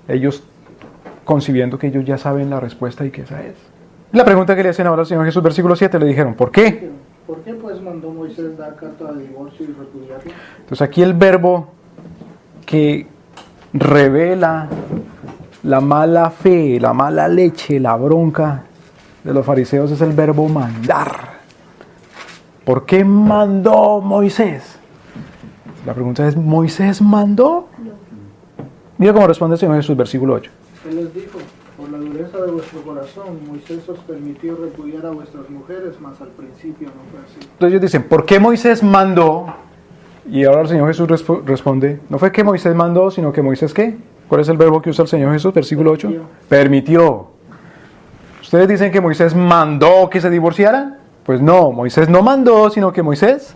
ellos concibiendo que ellos ya saben la respuesta y que esa es. La pregunta que le hacen ahora al Señor Jesús, versículo 7, le dijeron, ¿por qué? ¿Por qué pues mandó Moisés dar carta de divorcio y repudiarlo? Entonces aquí el verbo que revela la mala fe, la mala leche, la bronca de los fariseos es el verbo mandar. ¿Por qué mandó Moisés? La pregunta es, ¿Moisés mandó? Mira cómo responde el Señor Jesús, versículo 8. Él les dijo, por la dureza de vuestro corazón, Moisés os permitió repudiar a vuestras mujeres, mas al principio no fue así. Entonces ellos dicen, ¿por qué Moisés mandó? Y ahora el Señor Jesús responde, no fue que Moisés mandó, sino que Moisés ¿qué? ¿Cuál es el verbo que usa el Señor Jesús? Versículo 8. Permitió. ¿Ustedes dicen que Moisés mandó que se divorciaran? Pues no, Moisés no mandó, sino que Moisés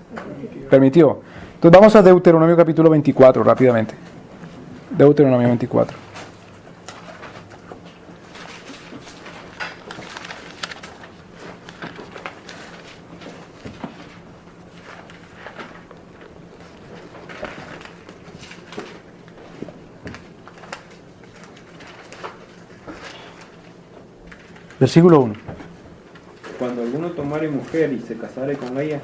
permitió. Entonces vamos a Deuteronomio capítulo 24 rápidamente. Deuteronomio 24. Versículo 1. Cuando alguno tomare mujer y se casare con ella,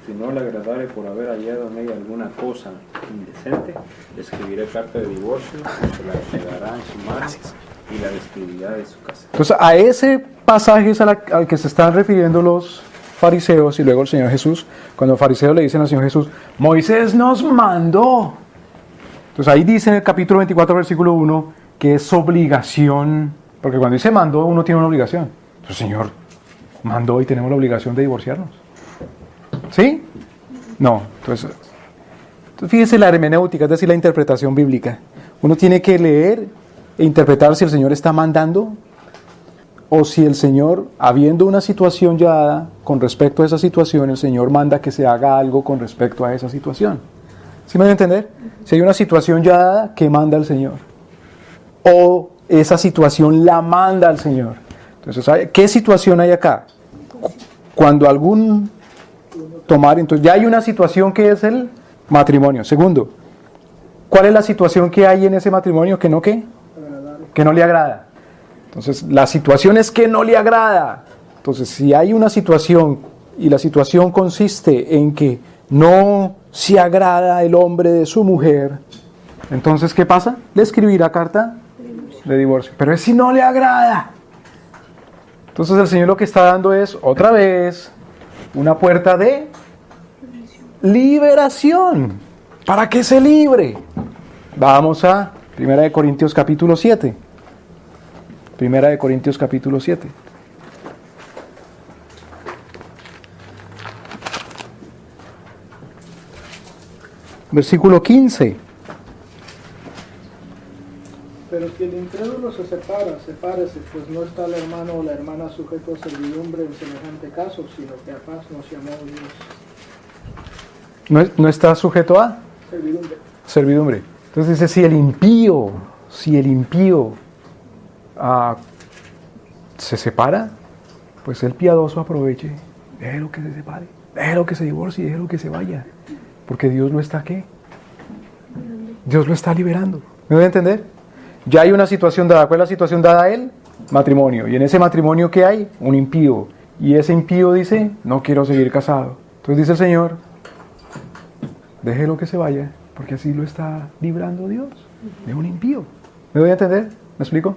si no le agradare por haber hallado en ella alguna cosa indecente, le escribirá carta de divorcio, se la entregará en su mano y la despedirá de su casa. Entonces a ese pasaje es al que se están refiriendo los fariseos y luego el Señor Jesús, cuando los fariseos le dicen al Señor Jesús, Moisés nos mandó. Entonces ahí dice en el capítulo 24, versículo 1, que es obligación, porque cuando dice mandó, uno tiene una obligación. Entonces, Señor, mandó y tenemos la obligación de divorciarnos. ¿Sí? No. Entonces fíjese la hermenéutica, es decir, la interpretación bíblica. Uno tiene que leer e interpretar si el Señor está mandando o si el Señor, habiendo una situación ya dada, con respecto a esa situación, el Señor manda que se haga algo con respecto a esa situación. ¿Sí me van a entender? Si hay una situación ya dada, ¿qué manda el Señor? O esa situación la manda el Señor. Entonces, ¿qué situación hay acá? Cuando algún entonces ya hay una situación que es el matrimonio. Segundo, ¿cuál es la situación que hay en ese matrimonio que no qué? Que no le agrada. Entonces, la situación es que no le agrada. Entonces, si hay una situación y la situación consiste en que no se agrada el hombre de su mujer, entonces, ¿qué pasa? Le escribirá carta de divorcio. Pero es si no le agrada. Entonces el Señor lo que está dando es, otra vez, una puerta de liberación, para que se libre. Vamos a 1 Corintios capítulo 7. 1 Corintios capítulo 7. Versículo 15. Pero si el incrédulo se separa, sepárese, pues no está el hermano o la hermana sujeto a servidumbre en semejante caso, sino que a paz nos llamó Dios. No está sujeto a Servidumbre. Entonces dice, si el impío se separa, pues el piadoso aproveche, déjelo que se separe, déjelo que se divorcie, déjelo que se vaya, porque Dios lo está ¿qué? Dios lo está liberando. ¿Me voy a entender? Ya hay una situación dada. ¿Cuál es la situación dada a él? Matrimonio. Y en ese matrimonio, ¿qué hay? Un impío. Y ese impío dice, no quiero seguir casado. Entonces dice el Señor, déjelo que se vaya, porque así lo está librando Dios de un impío. ¿Me voy a entender? ¿Me explico?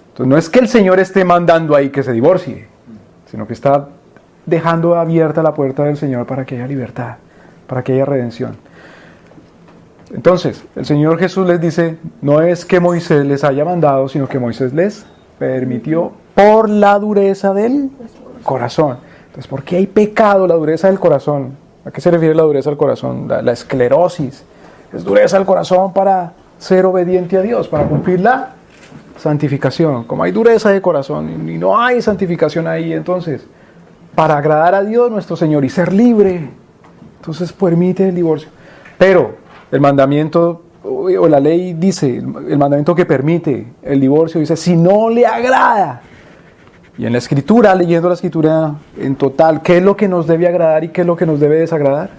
Entonces no es que el Señor esté mandando ahí que se divorcie, sino que está dejando abierta la puerta del Señor para que haya libertad, para que haya redención. Entonces, el Señor Jesús les dice, no es que Moisés les haya mandado, sino que Moisés les permitió por la dureza del corazón. Entonces, ¿por qué hay pecado? La dureza del corazón. ¿A qué se refiere la dureza del corazón? La esclerosis. Es dureza del corazón para ser obediente a Dios, para cumplir la santificación. Como hay dureza de corazón y no hay santificación ahí, entonces, para agradar a Dios nuestro Señor y ser libre, entonces permite el divorcio. Pero el mandamiento o la ley dice, el mandamiento que permite el divorcio dice, si no le agrada. Y en la Escritura, leyendo la Escritura en total, ¿qué es lo que nos debe agradar y qué es lo que nos debe desagradar?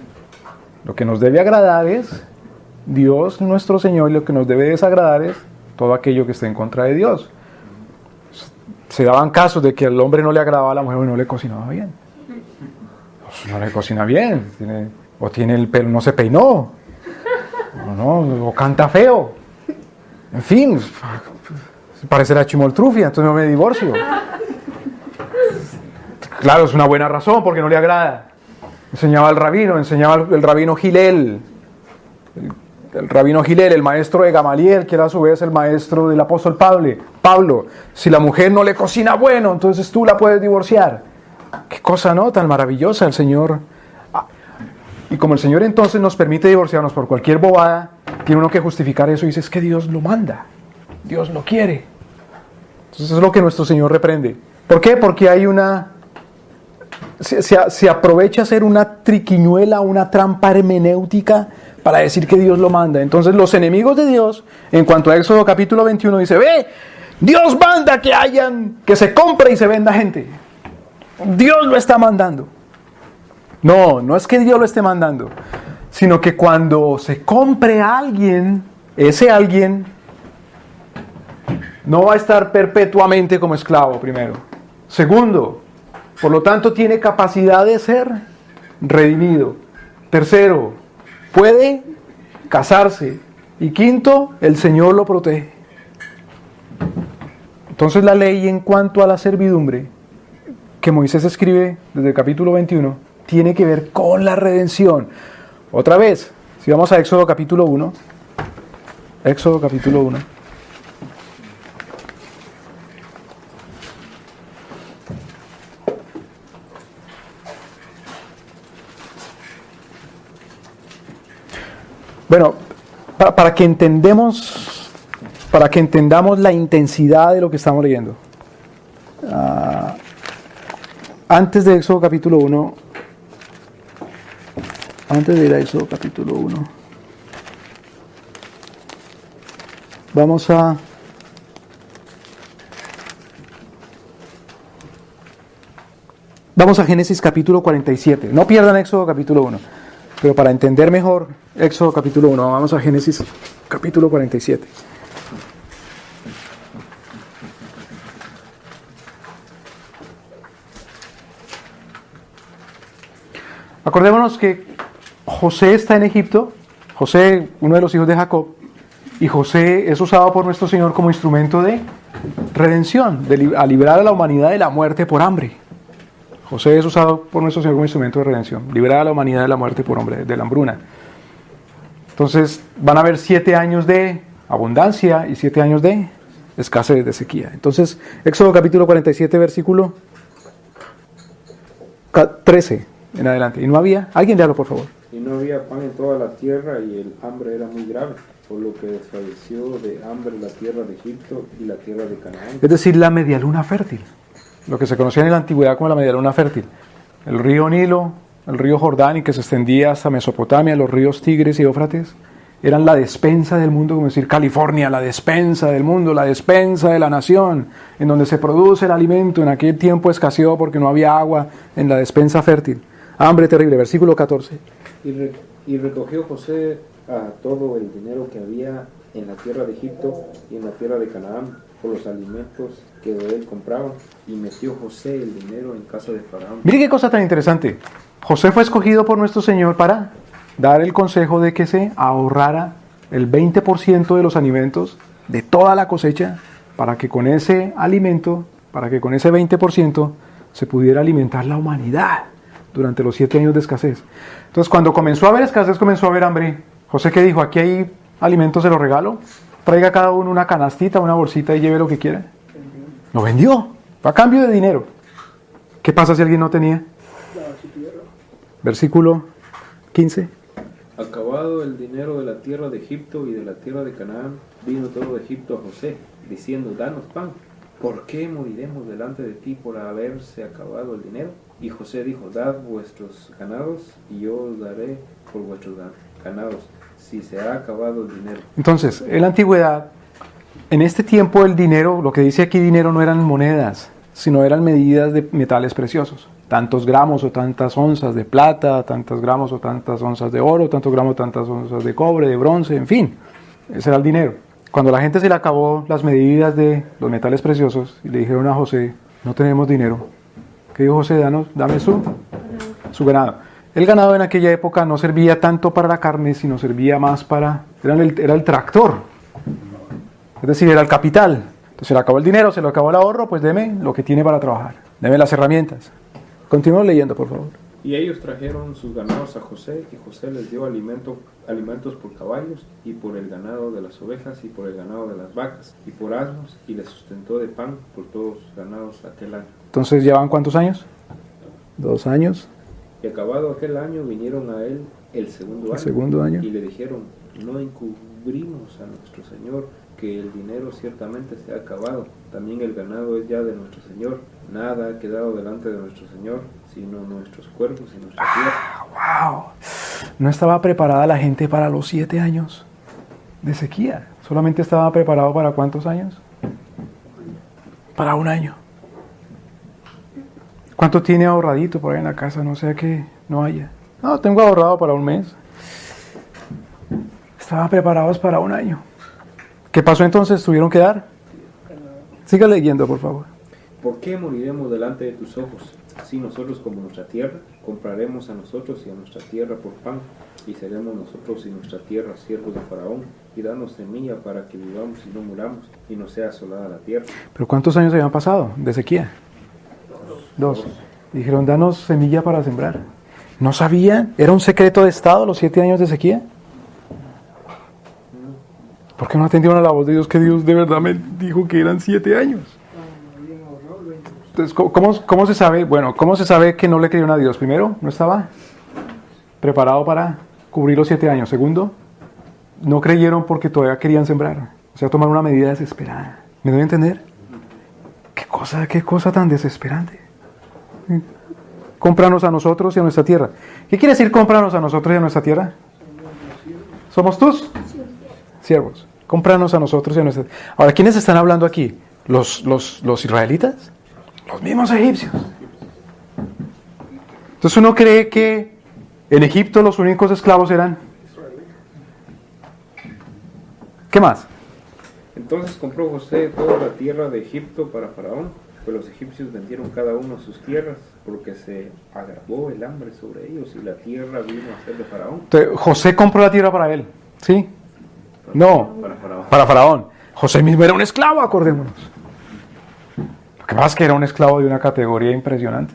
Lo que nos debe agradar es Dios nuestro Señor, y lo que nos debe desagradar es todo aquello que esté en contra de Dios. Se daban casos de que al hombre no le agradaba a la mujer y no le cocinaba bien. Pues no le cocina bien, o tiene el pelo, no se peinó, o canta feo. En fin, parece la chimoltrufia, entonces no me divorcio. Claro, es una buena razón, porque no le agrada. Enseñaba el rabino Gilel. El rabino Gilel, el maestro de Gamaliel, que era a su vez el maestro del apóstol Pablo. Si la mujer no le cocina bueno, entonces tú la puedes divorciar. Qué cosa, ¿no? Tan maravillosa el Señor. Y como el Señor entonces nos permite divorciarnos por cualquier bobada, tiene uno que justificar eso y dice, es que Dios lo manda. Dios lo quiere. Entonces es lo que nuestro Señor reprende. ¿Por qué? Porque hay se aprovecha hacer una triquiñuela, una trampa hermenéutica para decir que Dios lo manda. Entonces los enemigos de Dios, en cuanto a Éxodo capítulo 21, dice, ve, Dios manda que se compre y se venda gente. Dios lo está mandando. No es que Dios lo esté mandando, sino que cuando se compre a alguien, ese alguien no va a estar perpetuamente como esclavo, primero. Segundo, por lo tanto tiene capacidad de ser redimido. Tercero, puede casarse. Y quinto, el Señor lo protege. Entonces la ley en cuanto a la servidumbre que Moisés escribe desde el capítulo 21 tiene que ver con la redención. Otra vez, si vamos a Éxodo capítulo 1. Éxodo capítulo 1. Bueno, para que entendamos la intensidad de lo que estamos leyendo. Antes de Éxodo capítulo 1, antes de ir a Éxodo capítulo 1, vamos a Génesis capítulo 47. No pierdan Éxodo capítulo 1. Pero para entender mejor Éxodo capítulo 1, vamos a Génesis capítulo 47. Acordémonos que José está en Egipto, José, uno de los hijos de Jacob, y José es usado por nuestro Señor como instrumento de redención, a librar a la humanidad de la muerte por hambre. José es usado por nuestro Señor como instrumento de redención, liberar a la humanidad de la muerte por hambre, de la hambruna. Entonces van a haber 7 años de abundancia y 7 años de escasez, de sequía. Entonces, Éxodo capítulo 47, versículo 13 en adelante. Y no había, alguien léalo por favor. Y no había pan en toda la tierra y el hambre era muy grave, por lo que desfalleció de hambre la tierra de Egipto y la tierra de Canaán. Es decir, la medialuna fértil. Lo que se conocía en la antigüedad como la medialuna fértil. El río Nilo, el río Jordán y que se extendía hasta Mesopotamia, los ríos Tigris y Éufrates, eran la despensa del mundo, como decir California, la despensa del mundo, la despensa de la nación, en donde se produce el alimento. En aquel tiempo escaseó porque no había agua en la despensa fértil. Hambre terrible, versículo 14. Y recogió José a todo el dinero que había en la tierra de Egipto y en la tierra de Canaán, por los alimentos que de él compraban, y metió José el dinero en casa de Faraón. Mire qué cosa tan interesante. José fue escogido por nuestro Señor para dar el consejo de que se ahorrara el 20% de los alimentos de toda la cosecha, para que con ese alimento, para que con ese 20% se pudiera alimentar la humanidad durante los 7 años de escasez. Entonces, cuando comenzó a haber escasez, comenzó a haber hambre. José, ¿qué dijo? Aquí hay alimentos, se los regalo. Traiga cada uno una canastita, una bolsita y lleve lo que quiera. Lo vendió, a cambio de dinero. ¿Qué pasa si alguien no tenía? Versículo 15. Acabado el dinero de la tierra de Egipto y de la tierra de Canaán, vino todo Egipto a José, diciendo, danos pan. ¿Por qué moriremos delante de ti por haberse acabado el dinero? Y José dijo, dad vuestros ganados y yo os daré por vuestros ganados, si se ha acabado el dinero. Entonces, en la antigüedad, en este tiempo el dinero, lo que dice aquí dinero no eran monedas, sino eran medidas de metales preciosos. Tantos gramos o tantas onzas de plata, tantos gramos o tantas onzas de oro, tantos gramos o tantas onzas de cobre, de bronce, en fin. Ese era el dinero. Cuando a la gente se le acabó las medidas de los metales preciosos y le dijeron a José, no tenemos dinero. ¿Qué dijo José? Dame su ganado. El ganado en aquella época no servía tanto para la carne, sino servía más para... Era el tractor. Es decir, era el capital. Entonces se le acabó el dinero, se le acabó el ahorro, pues deme lo que tiene para trabajar. Deme las herramientas. Continúa leyendo, por favor. Y ellos trajeron sus ganados a José, y José les dio alimentos por caballos, y por el ganado de las ovejas, y por el ganado de las vacas, y por asnos, y les sustentó de pan por todos sus ganados aquel año. Entonces, ¿llevan cuántos años? 2 años. Y acabado aquel año vinieron a él el segundo año, y le dijeron, no encubrimos a nuestro señor que el dinero ciertamente se ha acabado, también el ganado es ya de nuestro señor, nada ha quedado delante de nuestro señor, sino nuestros cuerpos y nuestra tierra. ¡Wow! No estaba preparada la gente para los 7 años de sequía. Solamente estaba preparado para ¿cuántos años? Para 1 año. ¿Cuánto tiene ahorradito por ahí en la casa? No sea que no haya. No, tengo ahorrado para 1 mes. Estaban preparados para 1 año. ¿Qué pasó entonces? ¿Tuvieron que dar? Siga leyendo, por favor. ¿Por qué moriremos delante de tus ojos? Así nosotros como nuestra tierra, compraremos a nosotros y a nuestra tierra por pan, y seremos nosotros y nuestra tierra siervos de Faraón, y danos semilla para que vivamos y no muramos, y no sea asolada la tierra. ¿Pero cuántos años habían pasado de sequía? 2. Dijeron, danos semilla para sembrar. ¿No sabían? ¿Era un secreto de Estado los 7 años de sequía? ¿Por qué no atendieron a la voz de Dios, que Dios de verdad me dijo que eran 7 años? Entonces, ¿cómo se sabe? Bueno, ¿cómo se sabe que no le creyeron a Dios? Primero, no estaba preparado para cubrir los 7 años. Segundo, no creyeron porque todavía querían sembrar. O sea, tomar una medida desesperada. ¿Me doy a entender? Qué cosa tan desesperante. Cómpranos a nosotros y a nuestra tierra. ¿Qué quiere decir cómpranos a nosotros y a nuestra tierra? ¿Somos tus? Siervos. Cómpranos a nosotros y a nuestra tierra. Ahora, ¿quiénes están hablando aquí? ¿Los israelitas? Los mismos egipcios. Entonces uno cree que en Egipto los únicos esclavos eran... ¿Qué más? Entonces compró José toda la tierra de Egipto para Faraón, pues los egipcios vendieron cada uno sus tierras, porque se agravó el hambre sobre ellos, y la tierra vino a ser de Faraón. Entonces, José compró la tierra para él, ¿sí? No, para Faraón. José mismo era un esclavo, acordémonos. Lo que pasa es que era un esclavo de una categoría impresionante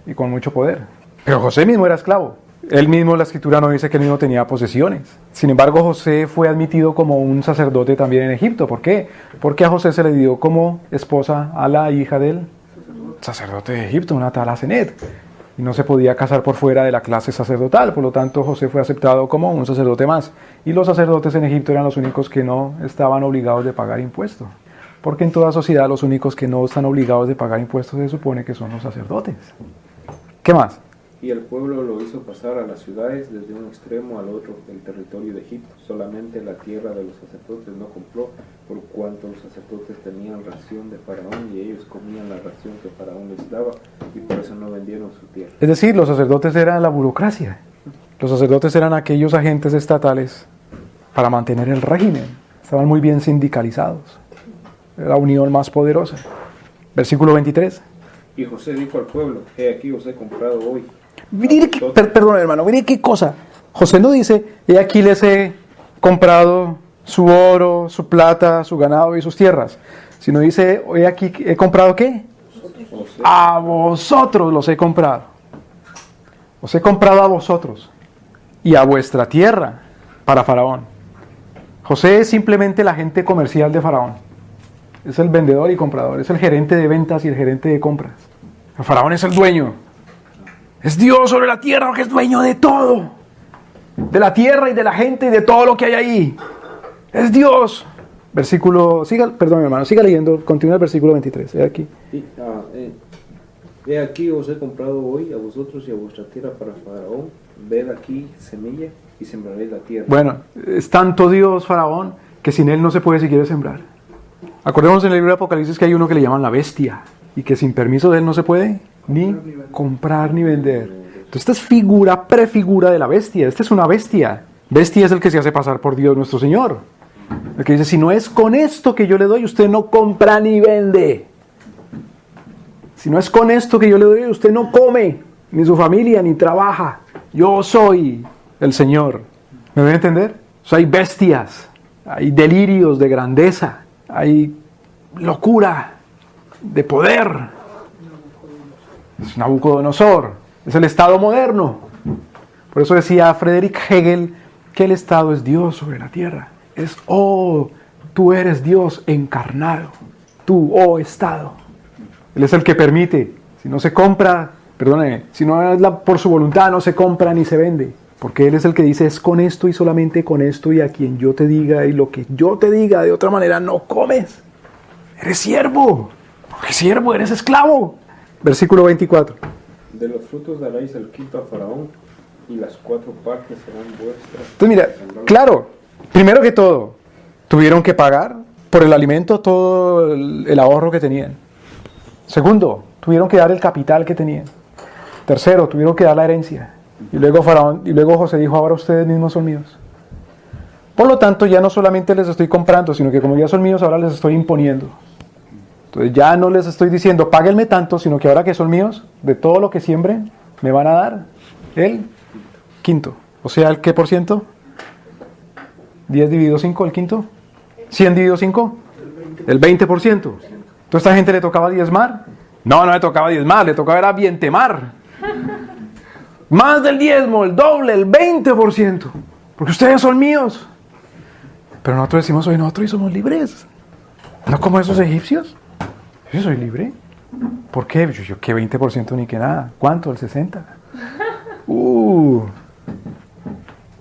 y con mucho poder. Pero José mismo era esclavo. Él mismo, la escritura no dice que él mismo tenía posesiones. Sin embargo, José fue admitido como un sacerdote también en Egipto. ¿Por qué? Porque a José se le dio como esposa a la hija del sacerdote de Egipto, una tal Asenet. Y no se podía casar por fuera de la clase sacerdotal. Por lo tanto, José fue aceptado como un sacerdote más. Y los sacerdotes en Egipto eran los únicos que no estaban obligados de pagar impuestos. Porque en toda sociedad los únicos que no están obligados de pagar impuestos se supone que son los sacerdotes. ¿Qué más? Y el pueblo lo hizo pasar a las ciudades desde un extremo al otro del territorio de Egipto. Solamente la tierra de los sacerdotes no compró, por cuanto los sacerdotes tenían ración de Faraón y ellos comían la ración que Faraón les daba, y por eso no vendieron su tierra. Es decir, los sacerdotes eran la burocracia. Los sacerdotes eran aquellos agentes estatales para mantener el régimen. Estaban muy bien sindicalizados. Era la unión más poderosa. Versículo 23. Y José dijo al pueblo, he aquí os he comprado hoy. Perdón, hermano, mire qué cosa. José no dice, he aquí les he comprado su oro, su plata, su ganado y sus tierras. Sino dice, he aquí he comprado ¿qué? José. A vosotros los he comprado. Os he comprado a vosotros y a vuestra tierra para Faraón. José es simplemente el agente comercial de Faraón. Es el vendedor y comprador, es el gerente de ventas y el gerente de compras. El Faraón es el dueño. Es Dios sobre la tierra, que es dueño de todo. De la tierra y de la gente y de todo lo que hay ahí. Es Dios. Versículo, perdón hermano, siga leyendo, continúa el versículo 23. He aquí os he comprado hoy a vosotros y a vuestra tierra para Faraón. Ved aquí semilla y sembraréis la tierra. Bueno, es tanto Dios Faraón que sin él no se puede siquiera sembrar. Acordémonos en el libro de Apocalipsis que hay uno que le llaman la bestia y que sin permiso de él no se puede ni comprar ni vender. Entonces esta es figura, prefigura de la bestia. Esta es una bestia. Bestia es el que se hace pasar por Dios nuestro Señor. El que dice, si no es con esto que yo le doy, usted no compra ni vende. Si no es con esto que yo le doy, usted no come, ni su familia, ni trabaja. Yo soy el Señor. ¿Me voy a entender? O sea, hay bestias, hay delirios de grandeza, hay locura de poder. Es Nabucodonosor, es el Estado moderno. Por eso decía Friedrich Hegel que el Estado es Dios sobre la tierra. Es, tú eres Dios encarnado. Tú, Estado. Él es el que permite. Si no se compra, perdóneme, si no es por su voluntad, no se compra ni se vende. Porque Él es el que dice, es con esto y solamente con esto y a quien yo te diga y lo que yo te diga, de otra manera no comes. Eres siervo. Eres siervo, eres esclavo. Versículo 24. De los frutos daréis el quinto a Faraón, y las 4 partes serán vuestras. Entonces mira, claro, primero que todo, tuvieron que pagar por el alimento todo el ahorro que tenían. Segundo, tuvieron que dar el capital que tenían. Tercero, tuvieron que dar la herencia. Y luego José dijo, ahora ustedes mismos son míos. Por lo tanto, ya no solamente les estoy comprando, sino que como ya son míos, ahora les estoy imponiendo. Entonces ya no les estoy diciendo, páguenme tanto, sino que ahora que son míos, de todo lo que siembren, me van a dar el quinto. O sea, ¿el qué por ciento? 10 dividido 5, el quinto. 100 dividido 5, el 20%. Entonces, ¿a esta gente le tocaba diezmar? No le tocaba diezmar, le tocaba era vientemar. Más del diezmo, el doble, el 20%. Porque ustedes son míos. Pero nosotros decimos, hoy nosotros somos libres. No como esos egipcios. Yo soy libre. ¿Por qué? Yo ¿qué 20% ni que nada? ¿Cuánto? ¿El 60%?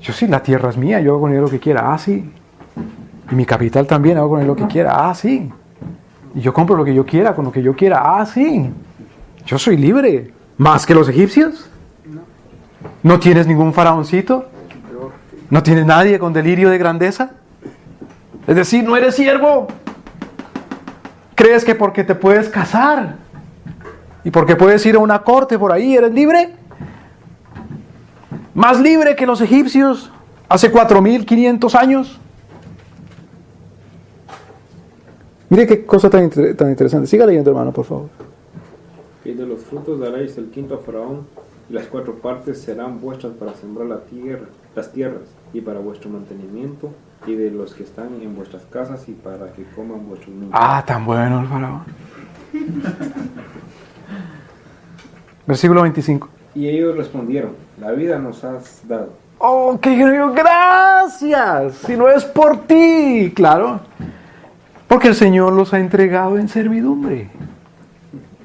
Yo sí, la tierra es mía, yo hago con él lo que quiera. Sí. Y mi capital también, hago con él lo que quiera. Sí. Y yo compro lo que yo quiera, con lo que yo quiera. Sí. Yo soy libre. ¿Más que los egipcios? ¿No tienes ningún faraoncito? ¿No tienes nadie con delirio de grandeza? Es decir, no eres siervo. ¿Crees que porque te puedes casar y porque puedes ir a una corte por ahí, eres libre? Más libre que los egipcios hace 4.500 años. Mire qué cosa tan interesante. Siga leyendo, hermano, por favor. Y de los frutos daréis el quinto a Faraón, y las 4 partes serán vuestras para sembrar las tierras, y para vuestro mantenimiento, y de los que están en vuestras casas, y para que coman vuestros niños. Tan bueno el Faraón. Versículo 25. Y ellos respondieron, la vida nos has dado. Que gracias, si no es por ti, claro. Porque el Señor los ha entregado en servidumbre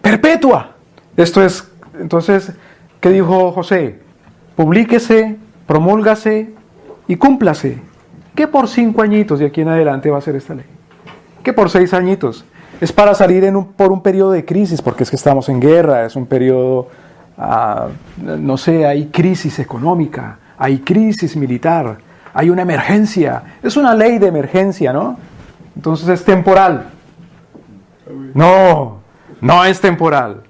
perpetua. Esto es, entonces, ¿qué dijo José? Publíquese, promúlgase y cúmplase. ¿Qué por 5 añitos de aquí en adelante va a ser esta ley? ¿Qué por 6 añitos? Es para salir por un periodo de crisis, porque es que estamos en guerra, es un periodo, no sé, hay crisis económica, hay crisis militar, hay una emergencia. Es una ley de emergencia, ¿no? Entonces es temporal. No es temporal.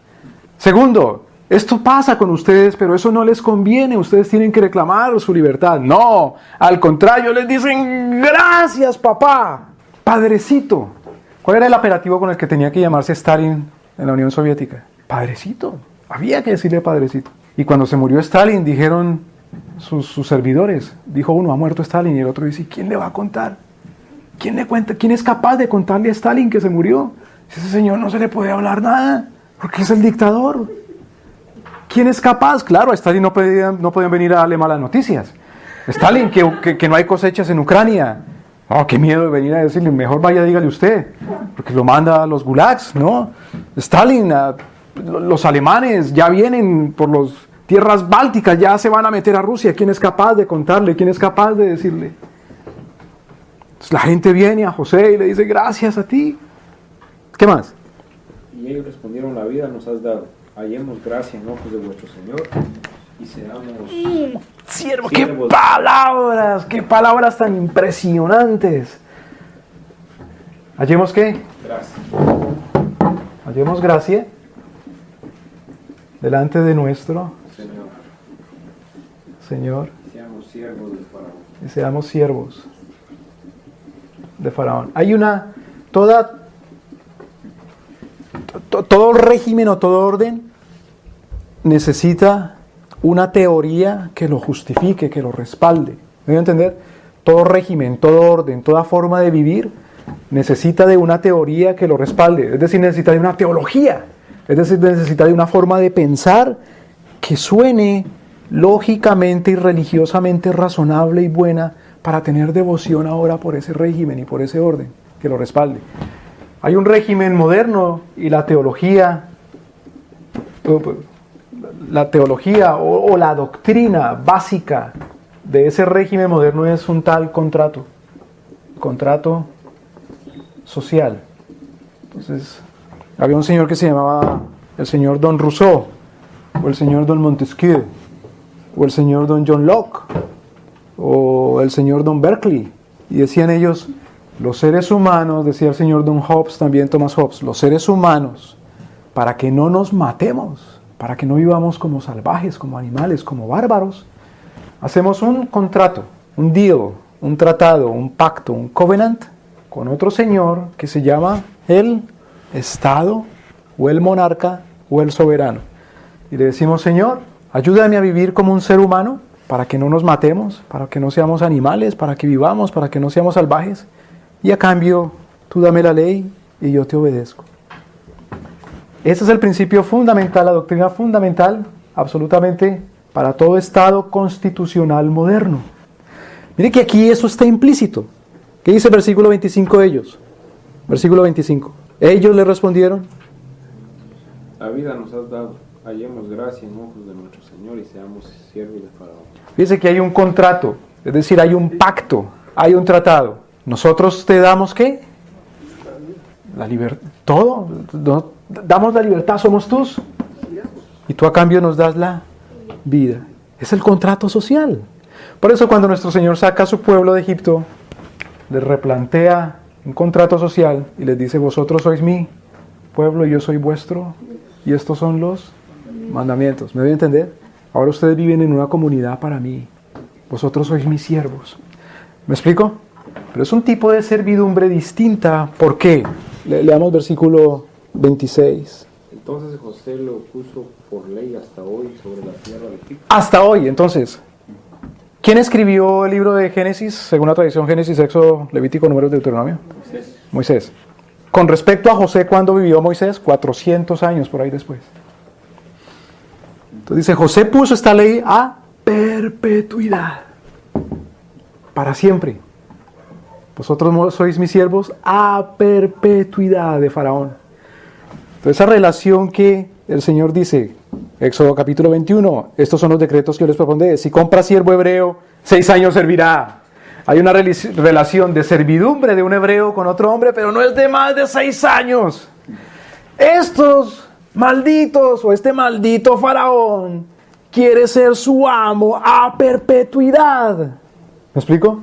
Segundo, esto pasa con ustedes, pero eso no les conviene. Ustedes tienen que reclamar su libertad. No, al contrario, les dicen, gracias, papá, padrecito. ¿Cuál era el apelativo con el que tenía que llamarse Stalin en la Unión Soviética? Padrecito. Había que decirle padrecito. Y cuando se murió Stalin, dijeron sus servidores, dijo uno, ha muerto Stalin, y el otro dice, ¿quién le va a contar? ¿Quién le cuenta? ¿Quién es capaz de contarle a Stalin que se murió? Ese señor no se le puede hablar nada, porque es el dictador. ¿Quién es capaz? Claro, a Stalin no podían venir a darle malas noticias. Stalin, que no hay cosechas en Ucrania. Qué miedo de venir a decirle, mejor vaya, dígale usted, porque lo manda a los gulags, ¿no? Stalin, los alemanes ya vienen por las tierras bálticas, ya se van a meter a Rusia. ¿Quién es capaz de contarle? ¿Quién es capaz de decirle? Entonces, la gente viene a José y le dice, gracias a ti. ¿Qué más? Y ellos respondieron, la vida nos has dado. Hallemos gracia en ojos de vuestro Señor y seamos siervo. Siervos. Qué palabras tan impresionantes. ¿Hallemos qué? Gracia. Hallemos gracia delante de nuestro Señor. Seamos siervos del Faraón. Y seamos siervos de Faraón. Hay todo régimen o todo orden necesita una teoría que lo justifique, que lo respalde. ¿Me voy a entender? Todo régimen, todo orden, toda forma de vivir necesita de una teoría que lo respalde. Es decir, necesita de una teología. Es decir, necesita de una forma de pensar que suene lógicamente y religiosamente razonable y buena para tener devoción ahora por ese régimen y por ese orden que lo respalde. Hay un régimen moderno y la teología o la doctrina básica de ese régimen moderno es un tal contrato social. Entonces, había un señor que se llamaba el señor Don Rousseau, o el señor Don Montesquieu, o el señor Don John Locke, o el señor Don Berkeley, y decían ellos, los seres humanos, decía el señor Don Hobbes, también Thomas Hobbes, los seres humanos, para que no nos matemos, para que no vivamos como salvajes, como animales, como bárbaros, hacemos un contrato, un deal, un tratado, un pacto, un covenant, con otro señor que se llama el Estado, o el monarca, o el soberano. Y le decimos, Señor, ayúdame a vivir como un ser humano, para que no nos matemos, para que no seamos animales, para que vivamos, para que no seamos salvajes. Y a cambio, tú dame la ley y yo te obedezco. Ese es el principio fundamental, la doctrina fundamental, absolutamente, para todo Estado constitucional moderno. Mire que aquí eso está implícito. ¿Qué dice el versículo 25 de ellos? Versículo 25. Ellos le respondieron, La vida nos has dado, hallemos gracia en ojos de nuestro Señor y seamos siervos de Faraón. Fíjese que hay un contrato, es decir, hay un pacto, hay un tratado. Nosotros te damos ¿qué? La libertad, todo, damos la libertad, somos tus, y tú a cambio nos das la vida. Es el contrato social. Por eso cuando nuestro Señor saca a su pueblo de Egipto, les replantea un contrato social y les dice, vosotros sois mi pueblo y yo soy vuestro, y estos son los mandamientos. ¿Me voy a entender? Ahora ustedes viven en una comunidad para mí. Vosotros sois mis siervos. ¿Me explico? Pero es un tipo de servidumbre distinta. ¿Por qué? Leamos versículo 26. Entonces José lo puso por ley hasta hoy sobre la tierra de Egipto. Hasta hoy, entonces. ¿Quién escribió el libro de Génesis? Según la tradición, Génesis, Éxodo, Levítico, Números, Deuteronomio. Moisés. Con respecto a José, ¿cuándo vivió Moisés? 400 años por ahí después. Entonces dice, José puso esta ley a perpetuidad. Para siempre. Vosotros sois mis siervos a perpetuidad de Faraón. Entonces esa relación que el Señor dice, Éxodo capítulo 21, estos son los decretos que yo les propondré. Si compra siervo hebreo, 6 años servirá. Hay una relación de servidumbre de un hebreo con otro hombre, pero no es de más de 6 años. Estos malditos o este maldito faraón quiere ser su amo a perpetuidad. ¿Me explico?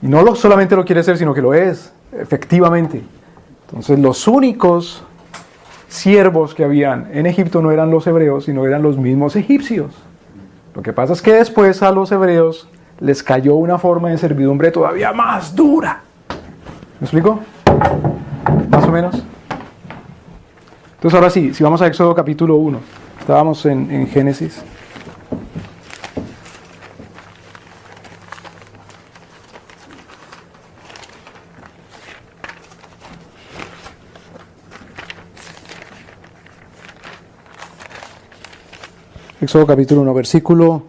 Y no solamente lo quiere ser, sino que lo es, efectivamente. Entonces los únicos siervos que habían en Egipto no eran los hebreos, sino eran los mismos egipcios. Lo que pasa es que después a los hebreos les cayó una forma de servidumbre todavía más dura. ¿Me explico? Más o menos. Entonces ahora sí, si vamos a Éxodo capítulo 1, estábamos en Génesis. Éxodo capítulo 1, versículo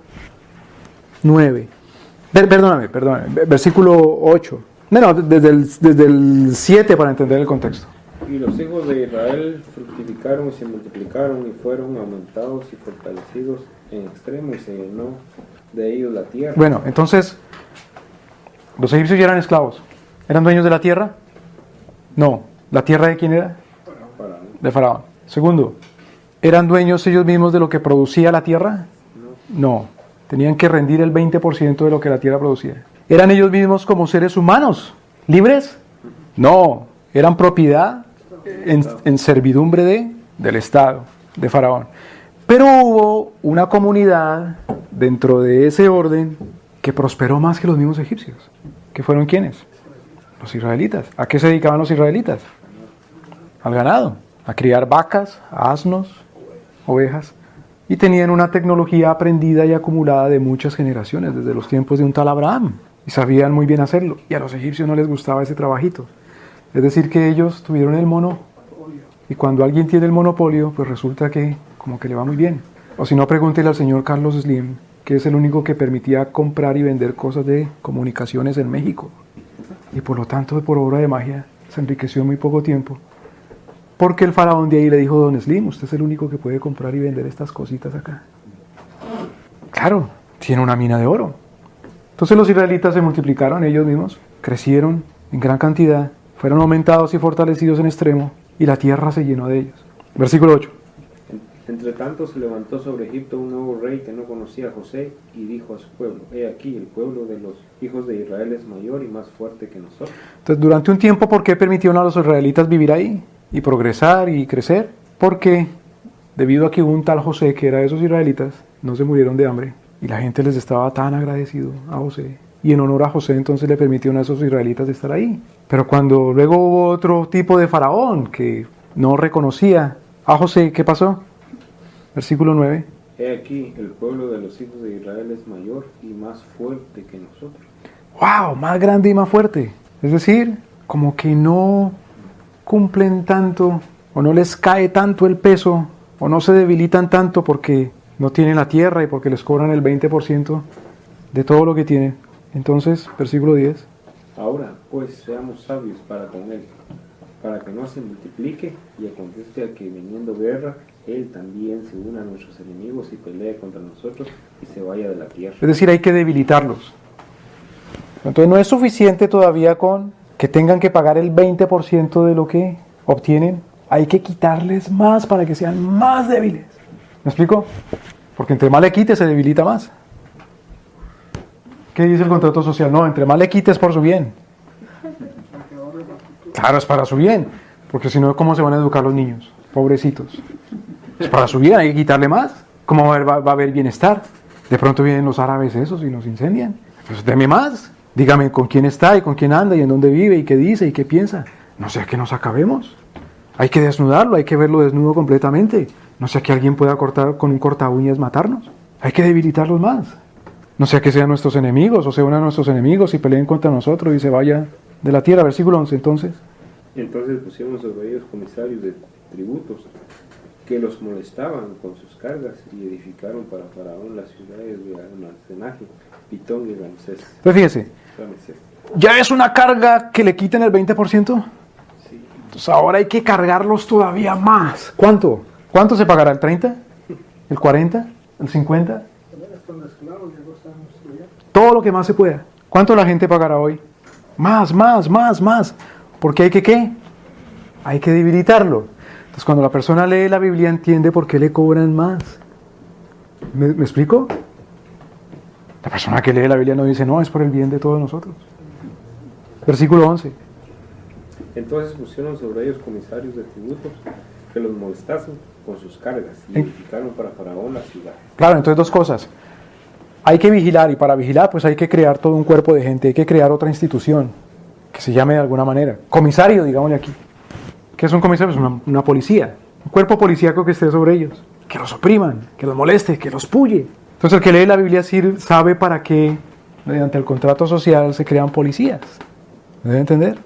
9. Perdóname, versículo 8. No, desde el 7 para entender el contexto. Y los hijos de Israel fructificaron y se multiplicaron y fueron aumentados y fortalecidos en extremo y se llenó de ellos la tierra. Bueno, entonces, ¿los egipcios ya eran esclavos? ¿Eran dueños de la tierra? No. ¿La tierra de quién era? Faraón. De Faraón. Segundo, ¿eran dueños ellos mismos de lo que producía la tierra? No. Tenían que rendir el 20% de lo que la tierra producía. ¿Eran ellos mismos como seres humanos libres? No. Eran propiedad en servidumbre del Estado, de Faraón. Pero hubo una comunidad dentro de ese orden que prosperó más que los mismos egipcios. ¿Que fueron quiénes? Los israelitas. ¿A qué se dedicaban los israelitas? Al ganado, a criar vacas, asnos, ovejas. Y tenían una tecnología aprendida y acumulada de muchas generaciones, desde los tiempos de un tal Abraham. Y sabían muy bien hacerlo. Y a los egipcios no les gustaba ese trabajito. Es decir, que ellos tuvieron el Y cuando alguien tiene el monopolio, pues resulta que como que le va muy bien. O si no, pregúntele al señor Carlos Slim, que es el único que permitía comprar y vender cosas de comunicaciones en México. Y por lo tanto, por obra de magia, se enriqueció en muy poco tiempo. Porque el faraón de ahí le dijo: don Slim, usted es el único que puede comprar y vender estas cositas acá. Claro, tiene una mina de oro. Entonces los israelitas se multiplicaron ellos mismos, crecieron en gran cantidad, fueron aumentados y fortalecidos en extremo, y la tierra se llenó de ellos. Versículo 8. Entre tanto se levantó sobre Egipto un nuevo rey que no conocía a José, y dijo a su pueblo: he aquí, el pueblo de los hijos de Israel es mayor y más fuerte que nosotros. Entonces, durante un tiempo, ¿por qué permitieron a los israelitas vivir ahí y progresar y crecer? Porque debido a que hubo un tal José que era de esos israelitas, no se murieron de hambre, y la gente les estaba tan agradecido a José, y en honor a José entonces le permitieron a esos israelitas estar ahí. Pero cuando luego hubo otro tipo de faraón que no reconocía a José, ¿qué pasó? Versículo 9. He aquí, el pueblo de los hijos de Israel es mayor y más fuerte que nosotros. ¡Wow! Más grande y más fuerte. Es decir, como que no cumplen tanto, o no les cae tanto el peso, o no se debilitan tanto porque no tienen la tierra y porque les cobran el 20% de todo lo que tienen. Entonces, versículo 10. Ahora, pues, seamos sabios para con él, para que no se multiplique, y acontezca que viniendo guerra, él también se una a nuestros enemigos y pelee contra nosotros y se vaya de la tierra. Es decir, hay que debilitarlos. Entonces no es suficiente todavía con que tengan que pagar el 20% de lo que obtienen. Hay que quitarles más para que sean más débiles. ¿Me explico? Porque entre más le quites se debilita más. ¿Qué dice el contrato social? No, entre más le quites por su bien. Claro, es para su bien. Porque si no, ¿cómo se van a educar los niños? Pobrecitos. Es para su bien, hay que quitarle más. ¿Cómo va a haber bienestar? De pronto vienen los árabes esos y nos incendian. Pues deme más. Dígame con quién está y con quién anda y en dónde vive y qué dice y qué piensa. No sea que nos acabemos. Hay que desnudarlo, hay que verlo desnudo completamente. No sea que alguien pueda cortar con un corta uñas matarnos. Hay que debilitarlos más. No sea que sean nuestros enemigos o se unan a nuestros enemigos y peleen contra nosotros y se vaya de la tierra. Versículo 11 entonces. Entonces pusieron sobre ellos comisarios de tributos que los molestaban con sus cargas, y edificaron para Faraón las ciudades de almacenaje, Pitón y Ramsés. Pues fíjese, ¿ya es una carga que le quiten el 20%? Sí. Entonces ahora hay que cargarlos todavía más. ¿Cuánto? ¿Cuánto se pagará? ¿El 30? ¿El 40? ¿El 50? Todo lo que más se pueda. ¿Cuánto la gente pagará hoy? Más. Porque hay que ¿qué? Hay que debilitarlo. Entonces cuando la persona lee la Biblia entiende por qué le cobran más. ¿Me explico? La persona que lee la Biblia no dice, no, es por el bien de todos nosotros. Versículo 11. Entonces pusieron sobre ellos comisarios de tributos que los molestasen con sus cargas, y edificaron para Faraón la ciudad. Claro, entonces dos cosas. Hay que vigilar, y para vigilar pues hay que crear todo un cuerpo de gente, hay que crear otra institución que se llame de alguna manera. Comisario, digámosle aquí. ¿Qué es un comisario? Pues una policía, un cuerpo policíaco que esté sobre ellos, que los opriman, que los moleste, que los puye. Entonces el que lee la Biblia sabe para qué, mediante el contrato social, se crean policías. ¿Me debe entender?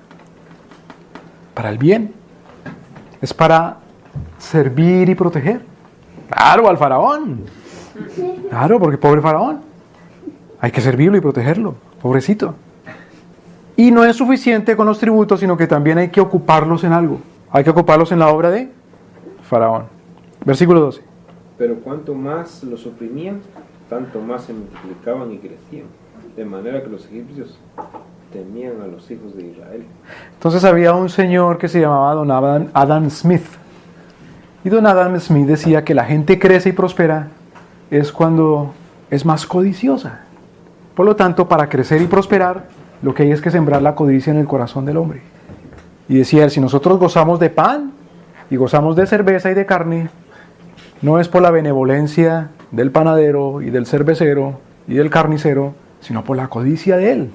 Para el bien. Es para servir y proteger. Claro, al faraón. Claro, porque pobre faraón. Hay que servirlo y protegerlo, pobrecito. Y no es suficiente con los tributos, sino que también hay que ocuparlos en algo. Hay que ocuparlos en la obra de Faraón. Versículo 12. Pero cuanto más los oprimían, tanto más se multiplicaban y crecían, de manera que los egipcios temían a los hijos de Israel. Entonces había un señor que se llamaba Don Adam Smith. Y Don Adam Smith decía que la gente crece y prospera es cuando es más codiciosa. Por lo tanto, para crecer y prosperar, lo que hay es que sembrar la codicia en el corazón del hombre. Y decía él, si nosotros gozamos de pan y gozamos de cerveza y de carne, no es por la benevolencia del panadero y del cervecero y del carnicero, sino por la codicia de él.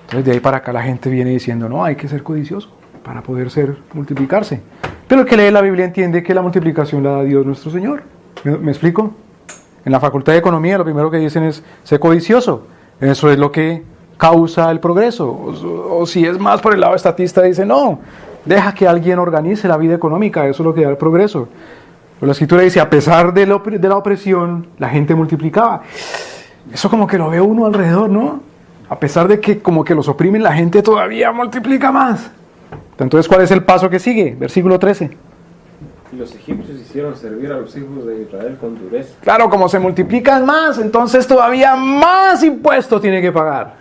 Entonces de ahí para acá la gente viene diciendo, no, hay que ser codicioso para poder multiplicarse. Pero el que lee la Biblia entiende que la multiplicación la da Dios nuestro Señor. ¿Me explico? En la Facultad de Economía lo primero que dicen es, sé codicioso. Eso es lo que causa el progreso. O si es más por el lado estatista, dice, no, Deja que alguien organice la vida económica, eso es lo que da el progreso. Pero la Escritura dice, a pesar de la opresión, la gente multiplicaba. Eso como que lo ve uno alrededor, ¿no? A pesar de que como que los oprimen, la gente todavía multiplica más. Entonces, ¿cuál es el paso que sigue? Versículo 13. Y los egipcios hicieron servir a los hijos de Israel con dureza. Claro, como se multiplican más, entonces todavía más impuesto tiene que pagar.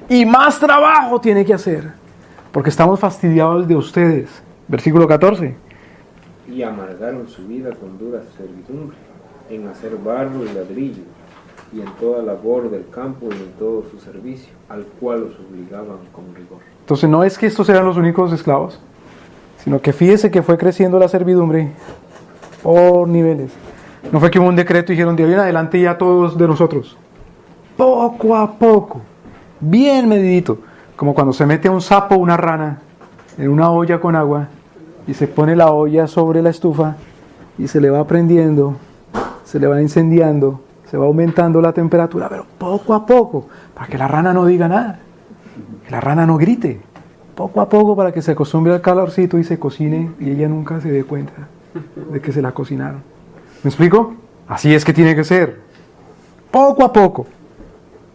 Y más trabajo tiene que hacer. Porque estamos fastidiados de ustedes. Versículo 14. Y amargaron su vida con dura servidumbre, en hacer barro y ladrillo, y en toda labor del campo y en todo su servicio, al cual los obligaban con rigor. Entonces no es que estos eran los únicos esclavos, sino que fíjese que fue creciendo la servidumbre por niveles. No fue que hubo un decreto y dijeron de ahí en adelante ya todos de nosotros. Poco a poco, bien medidito, como cuando se mete un sapo o una rana en una olla con agua y se pone la olla sobre la estufa y se le va prendiendo, se le va incendiando, se va aumentando la temperatura, pero poco a poco, para que la rana no diga nada, que la rana no grite, poco a poco para que se acostumbre al calorcito y se cocine y ella nunca se dé cuenta de que se la cocinaron. ¿Me explico? Así es que tiene que ser, poco a poco.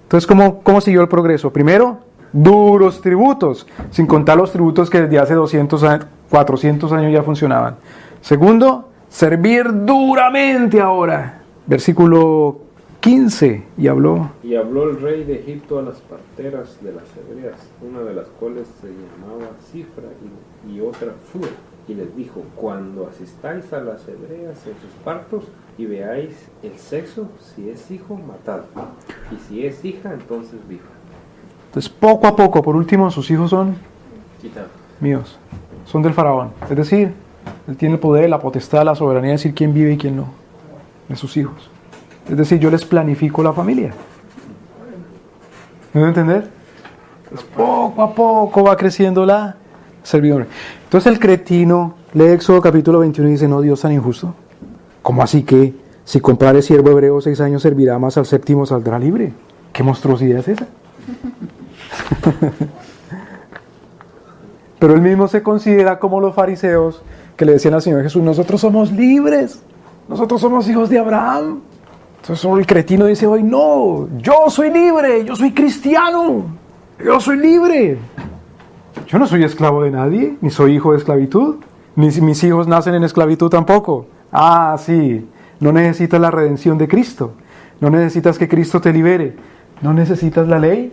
Entonces, ¿cómo siguió el progreso? Primero, duros tributos, sin contar los tributos que desde hace 200 años, 400 años ya funcionaban. Segundo, servir duramente ahora. Versículo 15, y habló el rey de Egipto a las parteras de las hebreas, una de las cuales se llamaba Cifra y otra Fua, y les dijo, cuando asistáis a las hebreas en sus partos y veáis el sexo, si es hijo, matadlo, y si es hija, entonces viva. Entonces, poco a poco, por último, sus hijos son Quitado. míos, son del faraón. Es decir, él tiene el poder, la potestad, la soberanía de decir quién vive y quién no, de sus hijos. Es decir, yo les planifico la familia. ¿Me voy a entender? Entonces, poco a poco va creciendo la servidumbre. Entonces el cretino lee Éxodo capítulo 21 y dice, no, Dios tan injusto. ¿Cómo así que si comprare siervo hebreo 6 años servirá, más al séptimo saldrá libre? ¿Qué monstruosidad es esa? Pero él mismo se considera como los fariseos que le decían al Señor Jesús, nosotros somos libres, nosotros somos hijos de Abraham. Entonces el cretino dice hoy, no, yo soy libre, yo soy cristiano, yo soy libre. Yo no soy esclavo de nadie, ni soy hijo de esclavitud, ni mis hijos nacen en esclavitud tampoco. Ah, sí, no necesitas la redención de Cristo, no necesitas que Cristo te libere, no necesitas la ley.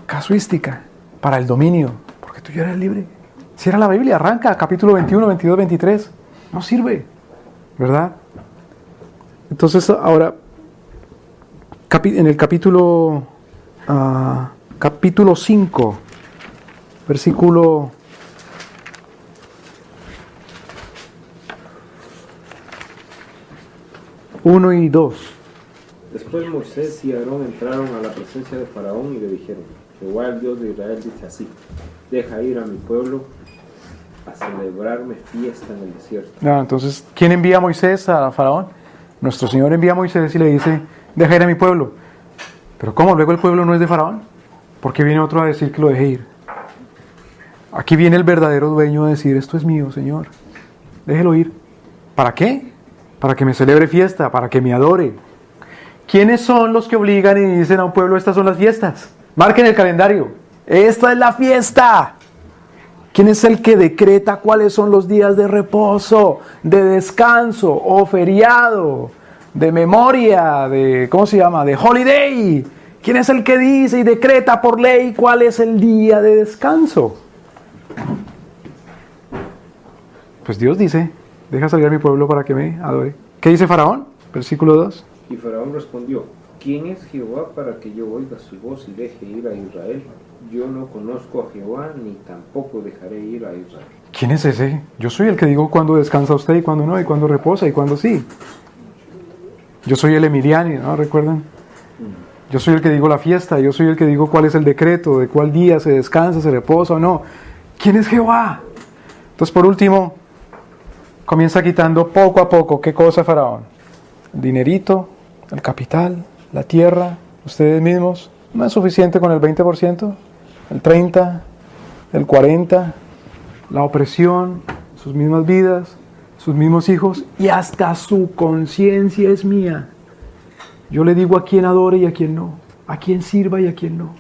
Casuística para el dominio, porque tú ya eres libre. Cierra la Biblia, arranca, capítulo 21, 22, 23. No sirve, ¿verdad? Entonces, ahora, en el capítulo 5, versículo 1 y 2. Después Moisés y Aarón entraron a la presencia de Faraón y le dijeron, Jehová el Dios de Israel dice así, deja ir a mi pueblo a celebrarme fiesta en el desierto. Entonces, ¿quién envía a Moisés a Faraón? Nuestro Señor envía a Moisés y le dice, deja ir a mi pueblo. Pero ¿cómo? Luego el pueblo no es de Faraón. ¿Por qué viene otro a decir que lo deje ir? Aquí viene el verdadero dueño a decir, esto es mío, Señor. Déjelo ir. ¿Para qué? Para que me celebre fiesta, para que me adore. ¿Quiénes son los que obligan y dicen a un pueblo, estas son las fiestas? Marquen el calendario. Esta es la fiesta. ¿Quién es el que decreta cuáles son los días de reposo, de descanso o feriado, de memoria, de, ¿cómo se llama?, de holiday? ¿Quién es el que dice y decreta por ley cuál es el día de descanso? Pues Dios dice, deja salir a mi pueblo para que me adore. ¿Qué dice Faraón? Versículo 2. Y Faraón respondió, ¿quién es Jehová para que yo oiga su voz y deje ir a Israel? Yo no conozco a Jehová, ni tampoco dejaré ir a Israel. ¿Quién es ese? Yo soy el que digo cuándo descansa usted y cuándo no, y cuándo reposa y cuándo sí. Yo soy el Emiliani, ¿no? ¿Recuerdan? Yo soy el que digo la fiesta, yo soy el que digo cuál es el decreto, de cuál día se descansa, se reposa o no. ¿Quién es Jehová? Entonces, por último, comienza quitando poco a poco, ¿qué cosa Faraón? El dinerito, el capital, la tierra, ustedes mismos. ¿No es suficiente con el 20%? ¿El 30%? el 40, la opresión, sus mismas vidas, sus mismos hijos, y hasta su conciencia es mía. Yo le digo a quién adore y a quién no, a quién sirva y a quién no.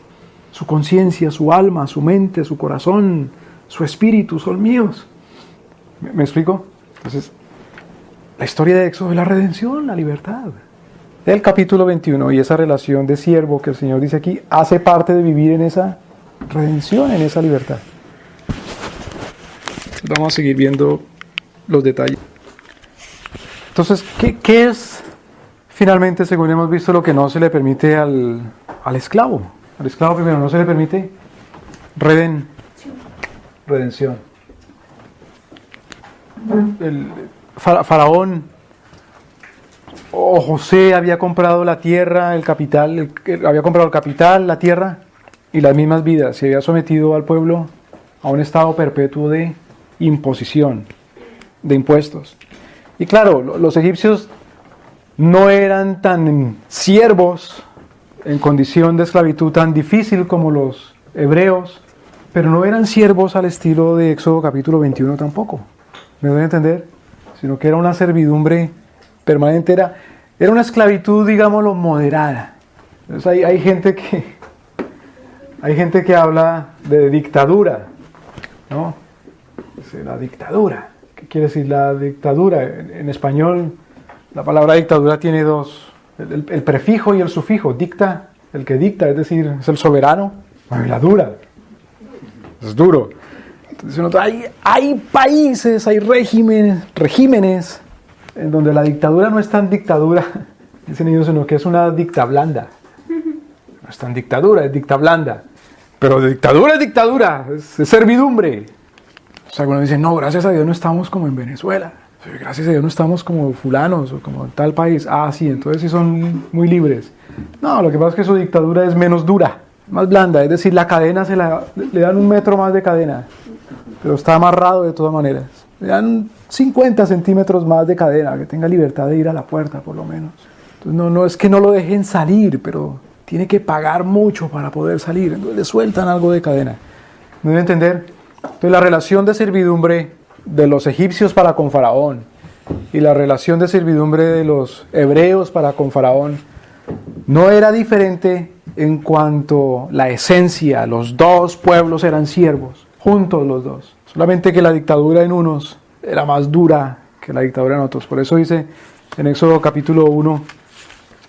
Su conciencia, su alma, su mente, su corazón, su espíritu son míos. ¿Me explico? Entonces, la historia de Éxodo es la redención, la libertad. El capítulo 21 y esa relación de siervo que el Señor dice aquí hace parte de vivir en esa redención, en esa libertad. Vamos a seguir viendo los detalles. Entonces, ¿qué es finalmente, según hemos visto, lo que no se le permite al esclavo? Al esclavo primero no se le permite redención. El Faraón o José había comprado la tierra, el capital, había comprado el capital, la tierra y las mismas vidas. Se había sometido al pueblo a un estado perpetuo de imposición, de impuestos. Y claro, los egipcios no eran tan siervos en condición de esclavitud tan difícil como los hebreos, pero no eran siervos al estilo de Éxodo capítulo 21 tampoco. ¿Me doy a entender? Sino que era una servidumbre permanente, era una esclavitud, digámoslo, moderada. Entonces hay gente que habla de dictadura, ¿no? La dictadura. ¿Qué quiere decir la dictadura? En español, la palabra dictadura tiene dos, el prefijo y el sufijo. Dicta, el que dicta, es decir, es el soberano. La dura. Es duro. Entonces, hay países, hay regímenes en donde la dictadura no es tan dictadura, dicen ellos, sino que es una dicta blanda. No es tan dictadura, es dicta blanda. Pero de dictadura es dictadura, es servidumbre. O sea, cuando dicen, no, gracias a Dios no estamos como en Venezuela, gracias a Dios no estamos como fulanos o como en tal país. Ah, sí, entonces sí son muy libres. No, lo que pasa es que su dictadura es menos dura, más blanda, es decir, la cadena le dan 1 metro más de cadena, pero está amarrado de todas maneras. Le dan 50 centímetros más de cadena, que tenga libertad de ir a la puerta por lo menos. Entonces no es que no lo dejen salir, pero tiene que pagar mucho para poder salir, entonces le sueltan algo de cadena. ¿Me deben entender? Entonces la relación de servidumbre de los egipcios para con Faraón y la relación de servidumbre de los hebreos para con Faraón no era diferente en cuanto a la esencia. Los dos pueblos eran siervos, juntos los dos. Solamente que la dictadura en unos era más dura que la dictadura en otros. Por eso dice en Éxodo capítulo 1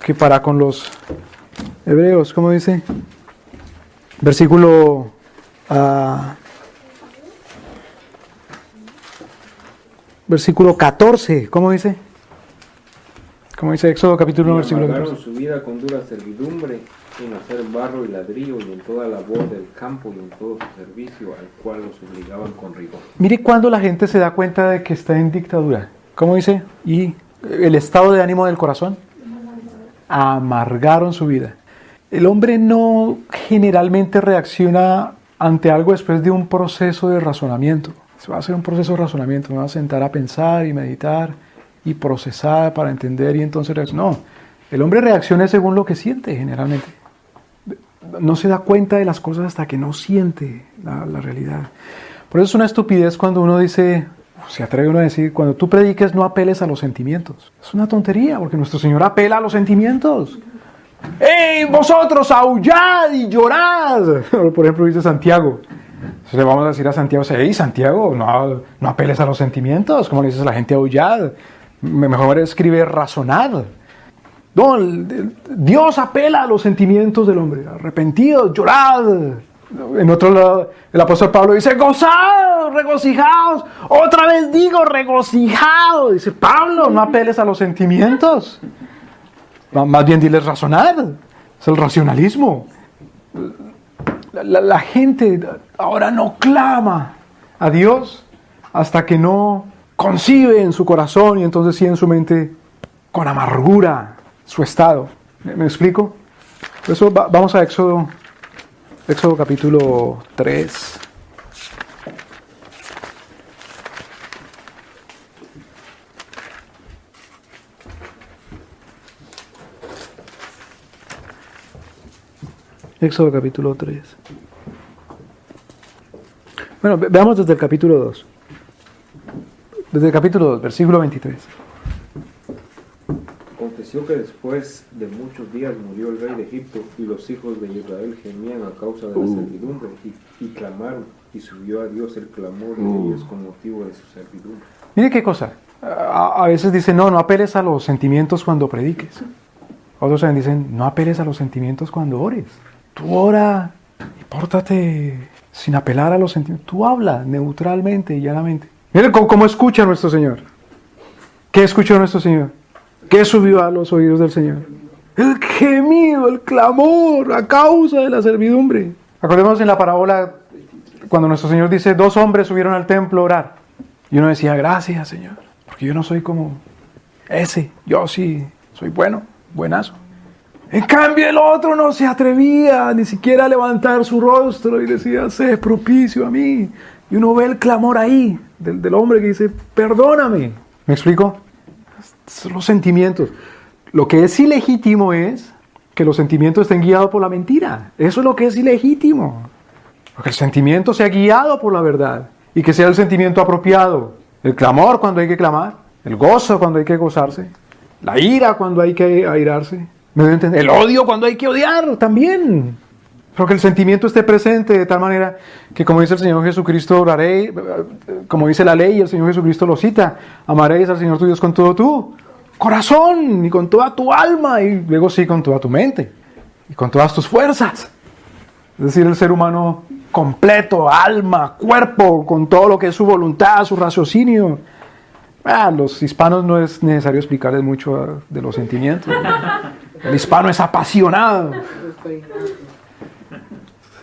que para con los hebreos, ¿cómo dice? Versículo 14, ¿cómo dice? ¿Cómo dice Éxodo capítulo 1, versículo 14? Amargaron su vida con dura servidumbre en hacer barro y ladrillo y en toda labor del campo y en todo su servicio al cual los obligaban con rigor. Mire cuando la gente se da cuenta de que está en dictadura. ¿Cómo dice? Y el estado de ánimo del corazón. Amargaron su vida. El hombre no generalmente reacciona ante algo después de un proceso de razonamiento. Se va a hacer un proceso de razonamiento, me va a sentar a pensar y meditar y procesar para entender y entonces reaccionar. No, el hombre reacciona según lo que siente generalmente. No se da cuenta de las cosas hasta que no siente la realidad. Por eso es una estupidez cuando uno dice, se atreve uno a decir, cuando tú prediques no apeles a los sentimientos. Es una tontería, porque nuestro Señor apela a los sentimientos. ¡Ey, vosotros, aullad y llorad! Por ejemplo, dice Santiago. Entonces le vamos a decir a Santiago, ¡hey, Santiago, no apeles a los sentimientos! ¿Cómo le dices a la gente aullad? Mejor escribe razonad. No, Dios apela a los sentimientos del hombre. Arrepentidos, llorad. En otro lado, el apóstol Pablo dice, gozaos, regocijaos. Otra vez digo, regocijaos. Dice Pablo, no apeles a los sentimientos. Más bien diles razonad. Es el racionalismo. La gente ahora no clama a Dios hasta que no concibe en su corazón y entonces sí en su mente con amargura su estado. ¿Me explico? Por eso vamos a Éxodo capítulo 3. Éxodo capítulo 3. Bueno, veamos desde el capítulo 2. Desde el capítulo 2, versículo 23. Aconteció que después de muchos días murió el rey de Egipto, y los hijos de Israel gemían a causa de la servidumbre, y clamaron, y subió a Dios el clamor de ellos con motivo de su servidumbre. Mire qué cosa. A veces dicen, no apeles a los sentimientos cuando prediques. Otros también dicen, no apeles a los sentimientos cuando ores. Tú ora y pórtate sin apelar a los sentimientos. Tú habla neutralmente y llanamente. Mire cómo escucha nuestro Señor. ¿Qué escuchó nuestro Señor? ¿Qué subió a los oídos del Señor? El gemido, el clamor a causa de la servidumbre. Acordémonos en la parábola cuando nuestro Señor dice, 2 hombres subieron al templo a orar. Y uno decía, gracias Señor, porque yo no soy como ese, yo sí soy buenazo. En cambio el otro no se atrevía ni siquiera a levantar su rostro y decía, sé propicio a mí. Y uno ve el clamor ahí del hombre que dice, perdóname. ¿Me explico? Son los sentimientos. Lo que es ilegítimo es que los sentimientos estén guiados por la mentira. Eso es lo que es ilegítimo. Porque el sentimiento sea guiado por la verdad y que sea el sentimiento apropiado. El clamor cuando hay que clamar, el gozo cuando hay que gozarse, la ira cuando hay que airarse. ¿Me deben entender? El odio cuando hay que odiar también. Pero que el sentimiento esté presente de tal manera que, como dice el Señor Jesucristo, oraréis, como dice la ley, y el Señor Jesucristo lo cita, amaréis al Señor tu Dios con todo tu corazón y con toda tu alma y luego sí con toda tu mente y con todas tus fuerzas. Es decir, el ser humano completo, alma, cuerpo, con todo lo que es su voluntad, su raciocinio. Los hispanos no es necesario explicarles mucho de los sentimientos. El hispano es apasionado. Es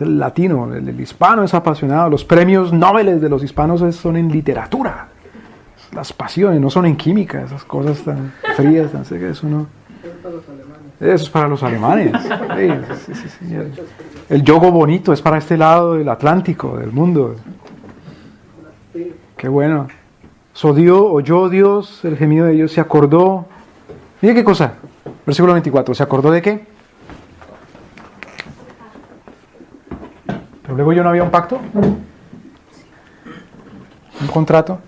el latino, el hispano es apasionado. Los premios Nobel de los hispanos son en literatura. Las pasiones, no son en química, esas cosas tan frías, tan secas, eso no. Eso es para los alemanes. Sí. El yogo bonito es para este lado del Atlántico, del mundo. Qué bueno. Oyó Dios el gemido de ellos, se acordó. Mire qué cosa. Versículo 24. ¿Se acordó de qué? Pero luego yo no había un pacto. Un contrato.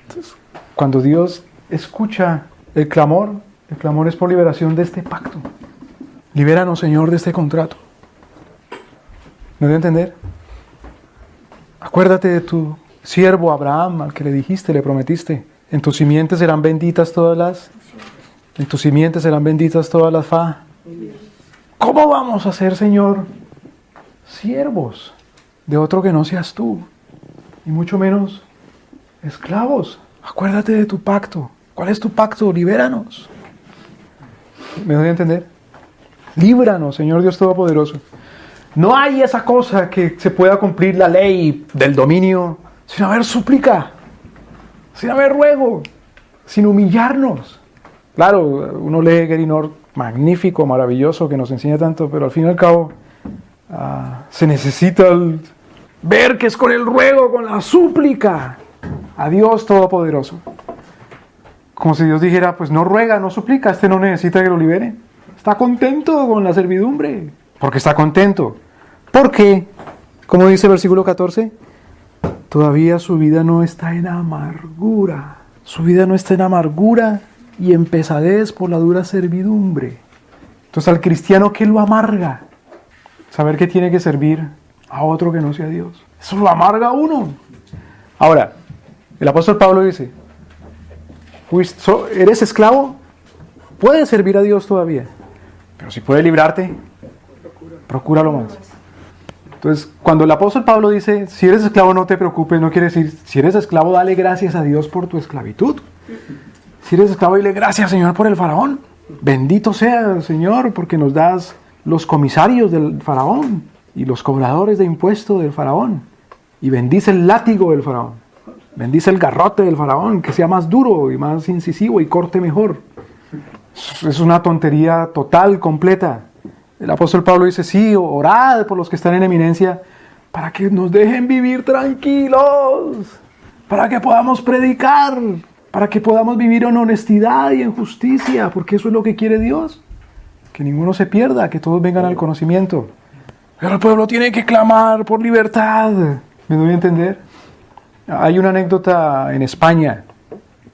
Entonces, cuando Dios escucha el clamor es por liberación de este pacto. Libéranos, Señor, de este contrato. ¿Me dio a entender? Acuérdate de tu siervo Abraham, al que le dijiste, le prometiste, en tus simientes serán benditas todas las ¿Cómo vamos a ser, Señor, siervos de otro que no seas tú? Y mucho menos esclavos. Acuérdate de tu pacto. ¿Cuál es tu pacto? Libéranos. ¿Me doy a entender? Líbranos, Señor Dios Todopoderoso. No hay esa cosa que se pueda cumplir la ley del dominio sin haber súplica, sin haber ruego, sin humillarnos. Claro, uno lee Gary North, magnífico, maravilloso, que nos enseña tanto, pero al fin y al cabo se necesita ver que es con el ruego, con la súplica a Dios Todopoderoso. Como si Dios dijera, pues no ruega, no suplica, no necesita que lo libere. Está contento con la servidumbre, porque está contento. ¿Por qué? Como dice el versículo 14, todavía su vida no está en amargura. Su vida no está en amargura y en pesadez por la dura servidumbre. Entonces al cristiano, ¿qué lo amarga? Saber que tiene que servir a otro que no sea Dios. Eso lo amarga a uno. Ahora, el apóstol Pablo dice, ¿eres esclavo? Puedes servir a Dios todavía. Pero si puede librarte, procúralo más. Entonces, cuando el apóstol Pablo dice, si eres esclavo no te preocupes, no quiere decir, si eres esclavo dale gracias a Dios por tu esclavitud. Si eres esclavo dile gracias, Señor, por el faraón. Bendito sea el Señor porque nos das los comisarios del faraón y los cobradores de impuestos del faraón. Y bendice el látigo del faraón. Bendice el garrote del faraón, que sea más duro y más incisivo y corte mejor. Es una tontería total, completa. El apóstol Pablo dice, sí, orad por los que están en eminencia, para que nos dejen vivir tranquilos, para que podamos predicar, para que podamos vivir en honestidad y en justicia, porque eso es lo que quiere Dios, que ninguno se pierda, que todos vengan al conocimiento. Pero el pueblo tiene que clamar por libertad, ¿Me doy a entender? Hay una anécdota en España,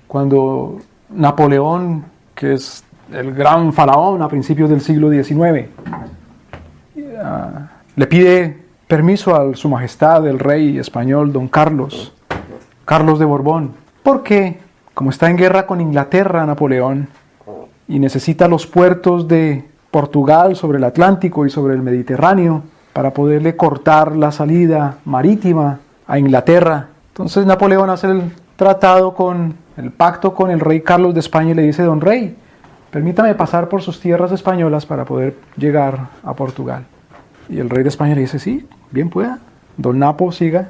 cuando Napoleón, que es el gran faraón a principios del siglo XIX, le pide permiso a su majestad, el rey español, don Carlos de Borbón, porque como está en guerra con Inglaterra, Napoleón, y necesita los puertos de Portugal sobre el Atlántico y sobre el Mediterráneo para poderle cortar la salida marítima a Inglaterra. Entonces Napoleón hace el pacto con el rey Carlos de España y le dice: don rey, permítame pasar por sus tierras españolas para poder llegar a Portugal. Y el rey de España le dice: sí, bien pueda, don Napo, siga.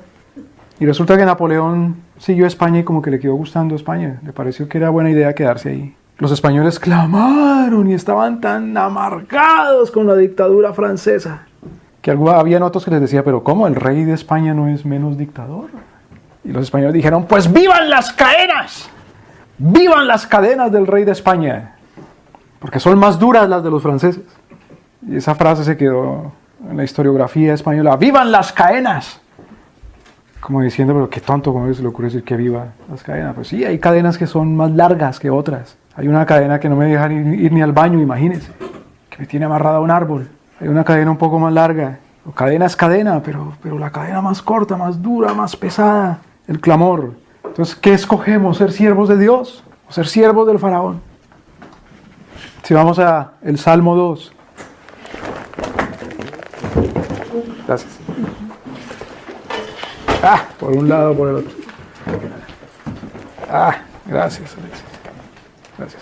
Y resulta que Napoleón siguió a España y como que le quedó gustando España, le pareció que era buena idea quedarse ahí. Los españoles clamaron y estaban tan amargados con la dictadura francesa que habían otros que les decía: pero ¿cómo? ¿El rey de España no es menos dictador? Y los españoles dijeron: pues ¡vivan las cadenas! ¡Vivan las cadenas del rey de España! Porque son más duras las de los franceses. Y esa frase se quedó en la historiografía española: ¡vivan las cadenas! Como diciendo: pero qué tonto, ¿cómo se le ocurre decir que viva las cadenas? Pues sí, hay cadenas que son más largas que otras. Hay una cadena que no me deja ir ni al baño, imagínense, que me tiene amarrada a un árbol. Hay una cadena un poco más larga. Cadena es cadena, pero la cadena más corta, más dura, más pesada, el clamor. Entonces, ¿qué escogemos? ¿Ser siervos de Dios o ser siervos del faraón? Si vamos a el Salmo 2. Gracias. Por un lado, por el otro. Gracias, Alexis. Gracias.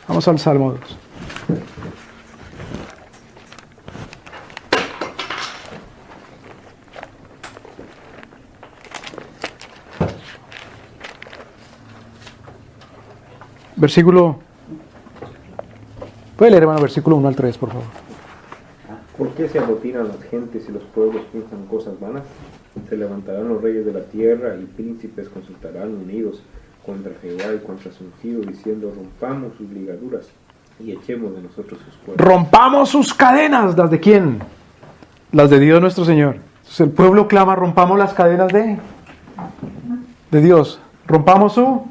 Vamos al Salmo 2. Versículo. ¿Puede leer, hermano, versículo 1 al 3, por favor? ¿Por qué se amotinan las gentes y los pueblos piensan cosas vanas? Se levantarán los reyes de la tierra y príncipes consultarán unidos contra Jehová y contra su ungido, diciendo: rompamos sus ligaduras y echemos de nosotros sus cuerdas. Rompamos sus cadenas. ¿Las de quién? Las de Dios nuestro Señor. Entonces el pueblo clama: rompamos las cadenas de Dios. Rompamos su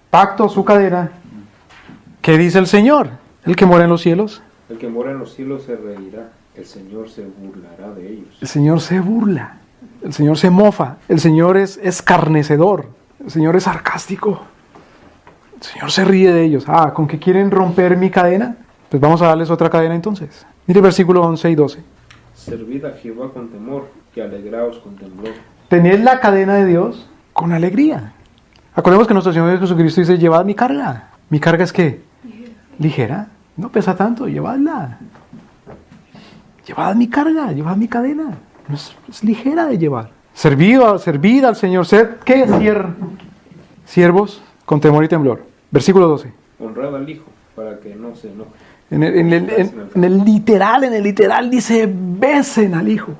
pacto, su cadena. ¿Qué dice el Señor? El que mora en los cielos. El que mora en los cielos se reirá, el Señor se burlará de ellos. El Señor se burla, el Señor se mofa, el Señor es escarnecedor, el Señor es sarcástico. El Señor se ríe de ellos. ¿Con qué quieren romper mi cadena? Pues vamos a darles otra cadena entonces. Mire versículos 11 y 12. Servid a Jehová con temor, que alegraos con temblor. Tened la cadena de Dios con alegría. Acordemos que nuestro Señor Jesucristo dice: llevad mi carga. ¿Mi carga es qué? Ligera. No pesa tanto, llevadla. Llevad mi carga, llevad mi cadena. No es ligera de llevar. Servid al Señor. Sed, ¿qué? Siervos con temor y temblor. Versículo 12. Honrad al Hijo, para que no se enoje. En el literal dice: besen al Hijo.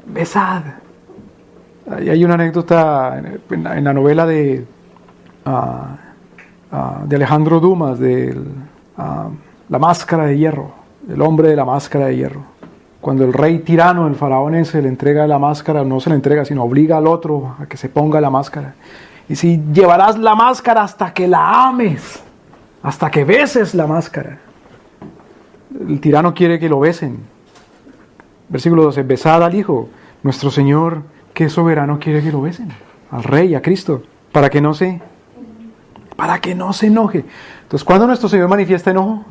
Besad. Hay una anécdota en la novela de Alejandro Dumas, de La Máscara de Hierro, el hombre de la máscara de hierro. Cuando el rey tirano, el faraón ese, le entrega la máscara, no se la entrega, sino obliga al otro a que se ponga la máscara. Y si llevarás la máscara hasta que la ames, hasta que beses la máscara. El tirano quiere que lo besen. Versículo 12, besad al Hijo. Nuestro Señor, que es soberano, quiere que lo besen. Al Rey, a Cristo, para que no se enoje. Entonces, ¿cuándo nuestro Señor manifiesta enojo?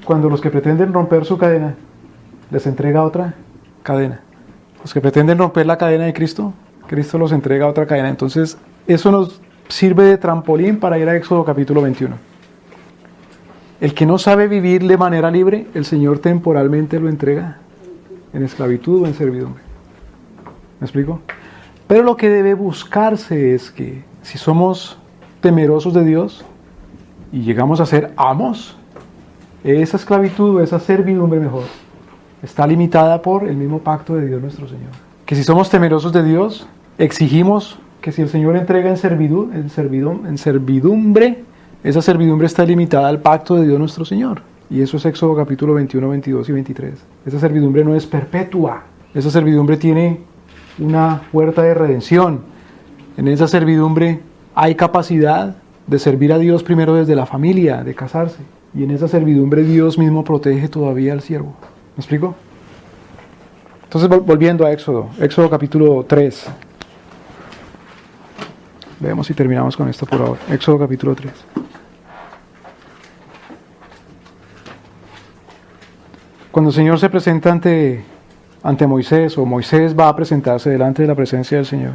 Cuando los que pretenden romper su cadena les entrega otra cadena. Los que pretenden romper la cadena de Cristo, Cristo los entrega otra cadena. Entonces, eso nos sirve de trampolín para ir a Éxodo capítulo 21. El que no sabe vivir de manera libre, el Señor temporalmente lo entrega en esclavitud o en servidumbre. ¿Me explico? Pero lo que debe buscarse es que si somos temerosos de Dios y llegamos a ser amos, esa esclavitud o esa servidumbre mejor está limitada por el mismo pacto de Dios nuestro Señor. Que si somos temerosos de Dios, exigimos que si el Señor entrega en servidumbre, esa servidumbre está limitada al pacto de Dios nuestro Señor. Y eso es Éxodo capítulo 21, 22 y 23. Esa servidumbre no es perpetua. Esa servidumbre tiene una puerta de redención. En esa servidumbre hay capacidad de servir a Dios primero desde la familia, de casarse. Y en esa servidumbre Dios mismo protege todavía al siervo. ¿Me explico? Entonces, volviendo a Éxodo capítulo 3. Veamos si terminamos con esto por ahora. Éxodo capítulo 3. Cuando el Señor se presenta ante Moisés, o Moisés va a presentarse delante de la presencia del Señor.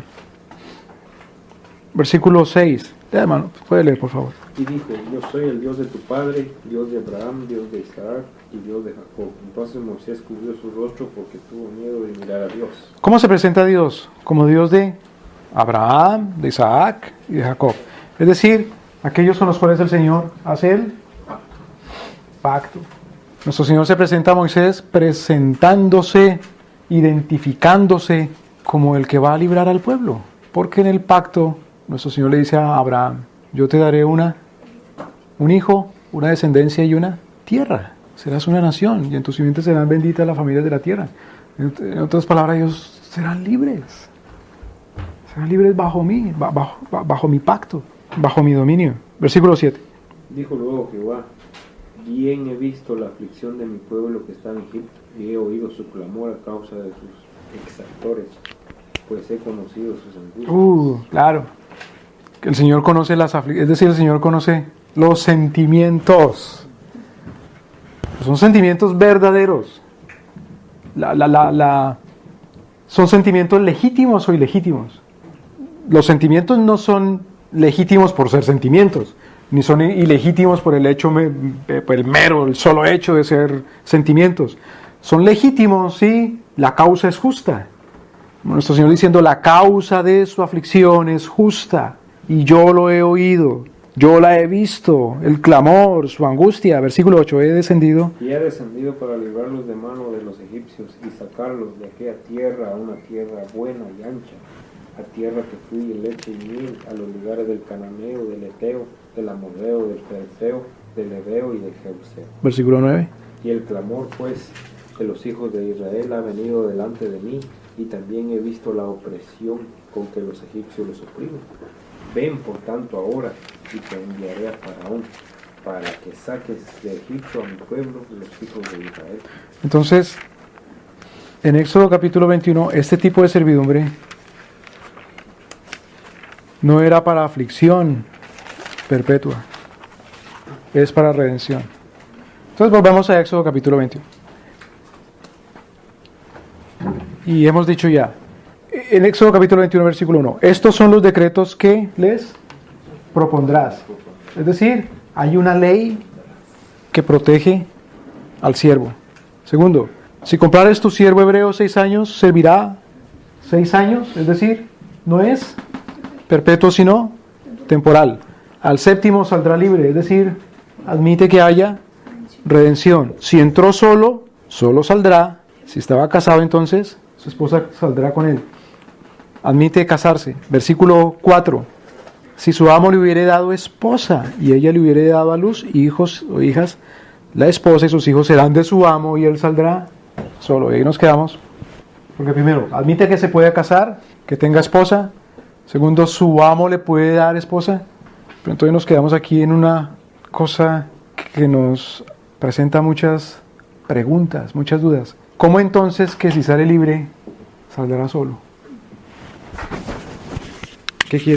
Versículo 6. Hermano, puede leer, por favor. Y dijo, yo soy el Dios de tu padre, Dios de Abraham, Dios de Isaac y Dios de Jacob. Entonces Moisés cubrió su rostro porque tuvo miedo de mirar a Dios. ¿Cómo se presenta Dios? Como Dios de Abraham, de Isaac y de Jacob. Es decir, aquellos con los cuales el Señor hace el pacto. Nuestro Señor se presenta a Moisés presentándose, identificándose como el que va a librar al pueblo. Porque en el pacto, nuestro Señor le dice a Abraham, yo te daré un hijo, una descendencia y una tierra. Serás una nación y en tu simiente serán benditas las familias de la tierra. En otras palabras, ellos serán libres. Serán libres bajo mi pacto, bajo mi dominio. Versículo 7. Dijo luego Jehová, bien he visto la aflicción de mi pueblo que está en Egipto y he oído su clamor a causa de sus exactores, pues he conocido sus angustias. Claro. El Señor conoce las aflicciones, es decir, el Señor conoce los sentimientos. Son sentimientos verdaderos. ¿Son sentimientos legítimos o ilegítimos? Los sentimientos no son legítimos por ser sentimientos, ni son ilegítimos por el solo hecho de ser sentimientos. Son legítimos si la causa es justa. Nuestro Señor diciendo, la causa de su aflicción es justa, y yo lo he oído, yo la he visto, el clamor, su angustia. Versículo 8, he descendido. Y he descendido para librarlos de mano de los egipcios y sacarlos de aquella tierra a una tierra buena y ancha, a tierra que fluye leche y miel, a los lugares del cananeo, del eteo, del amorreo, del fereceo, del heveo y del jebuseo. Versículo 9. Y el clamor, pues, de los hijos de Israel ha venido delante de mí, y también he visto la opresión con que los egipcios los oprimen. Ven, por tanto, ahora, y te enviaré a Faraón, para que saques de Egipto a mi pueblo, los hijos de Israel. Entonces, en Éxodo capítulo 21, este tipo de servidumbre no era para aflicción perpetua, es para redención. Entonces volvemos a Éxodo capítulo 21. Y hemos dicho ya, en Éxodo capítulo 21, versículo 1, estos son los decretos que les propondrás. Es decir, hay una ley que protege al siervo. Segundo, si comprares tu siervo hebreo 6 años, servirá 6 años, es decir, no es perpetuo sino temporal. Al 7º saldrá libre, es decir, admite que haya redención. Si entró solo, solo saldrá. Si estaba casado, entonces su esposa saldrá con él. Admite casarse. Versículo 4. Si su amo le hubiere dado esposa y ella le hubiere dado a luz hijos o hijas, la esposa y sus hijos serán de su amo y él saldrá solo. Y ahí nos quedamos. Porque primero, admite que se puede casar, que tenga esposa. Segundo, su amo le puede dar esposa. Pero entonces nos quedamos aquí en una cosa que nos presenta muchas preguntas, muchas dudas. ¿Cómo entonces que si sale libre, saldrá solo? ¿Qué quiere?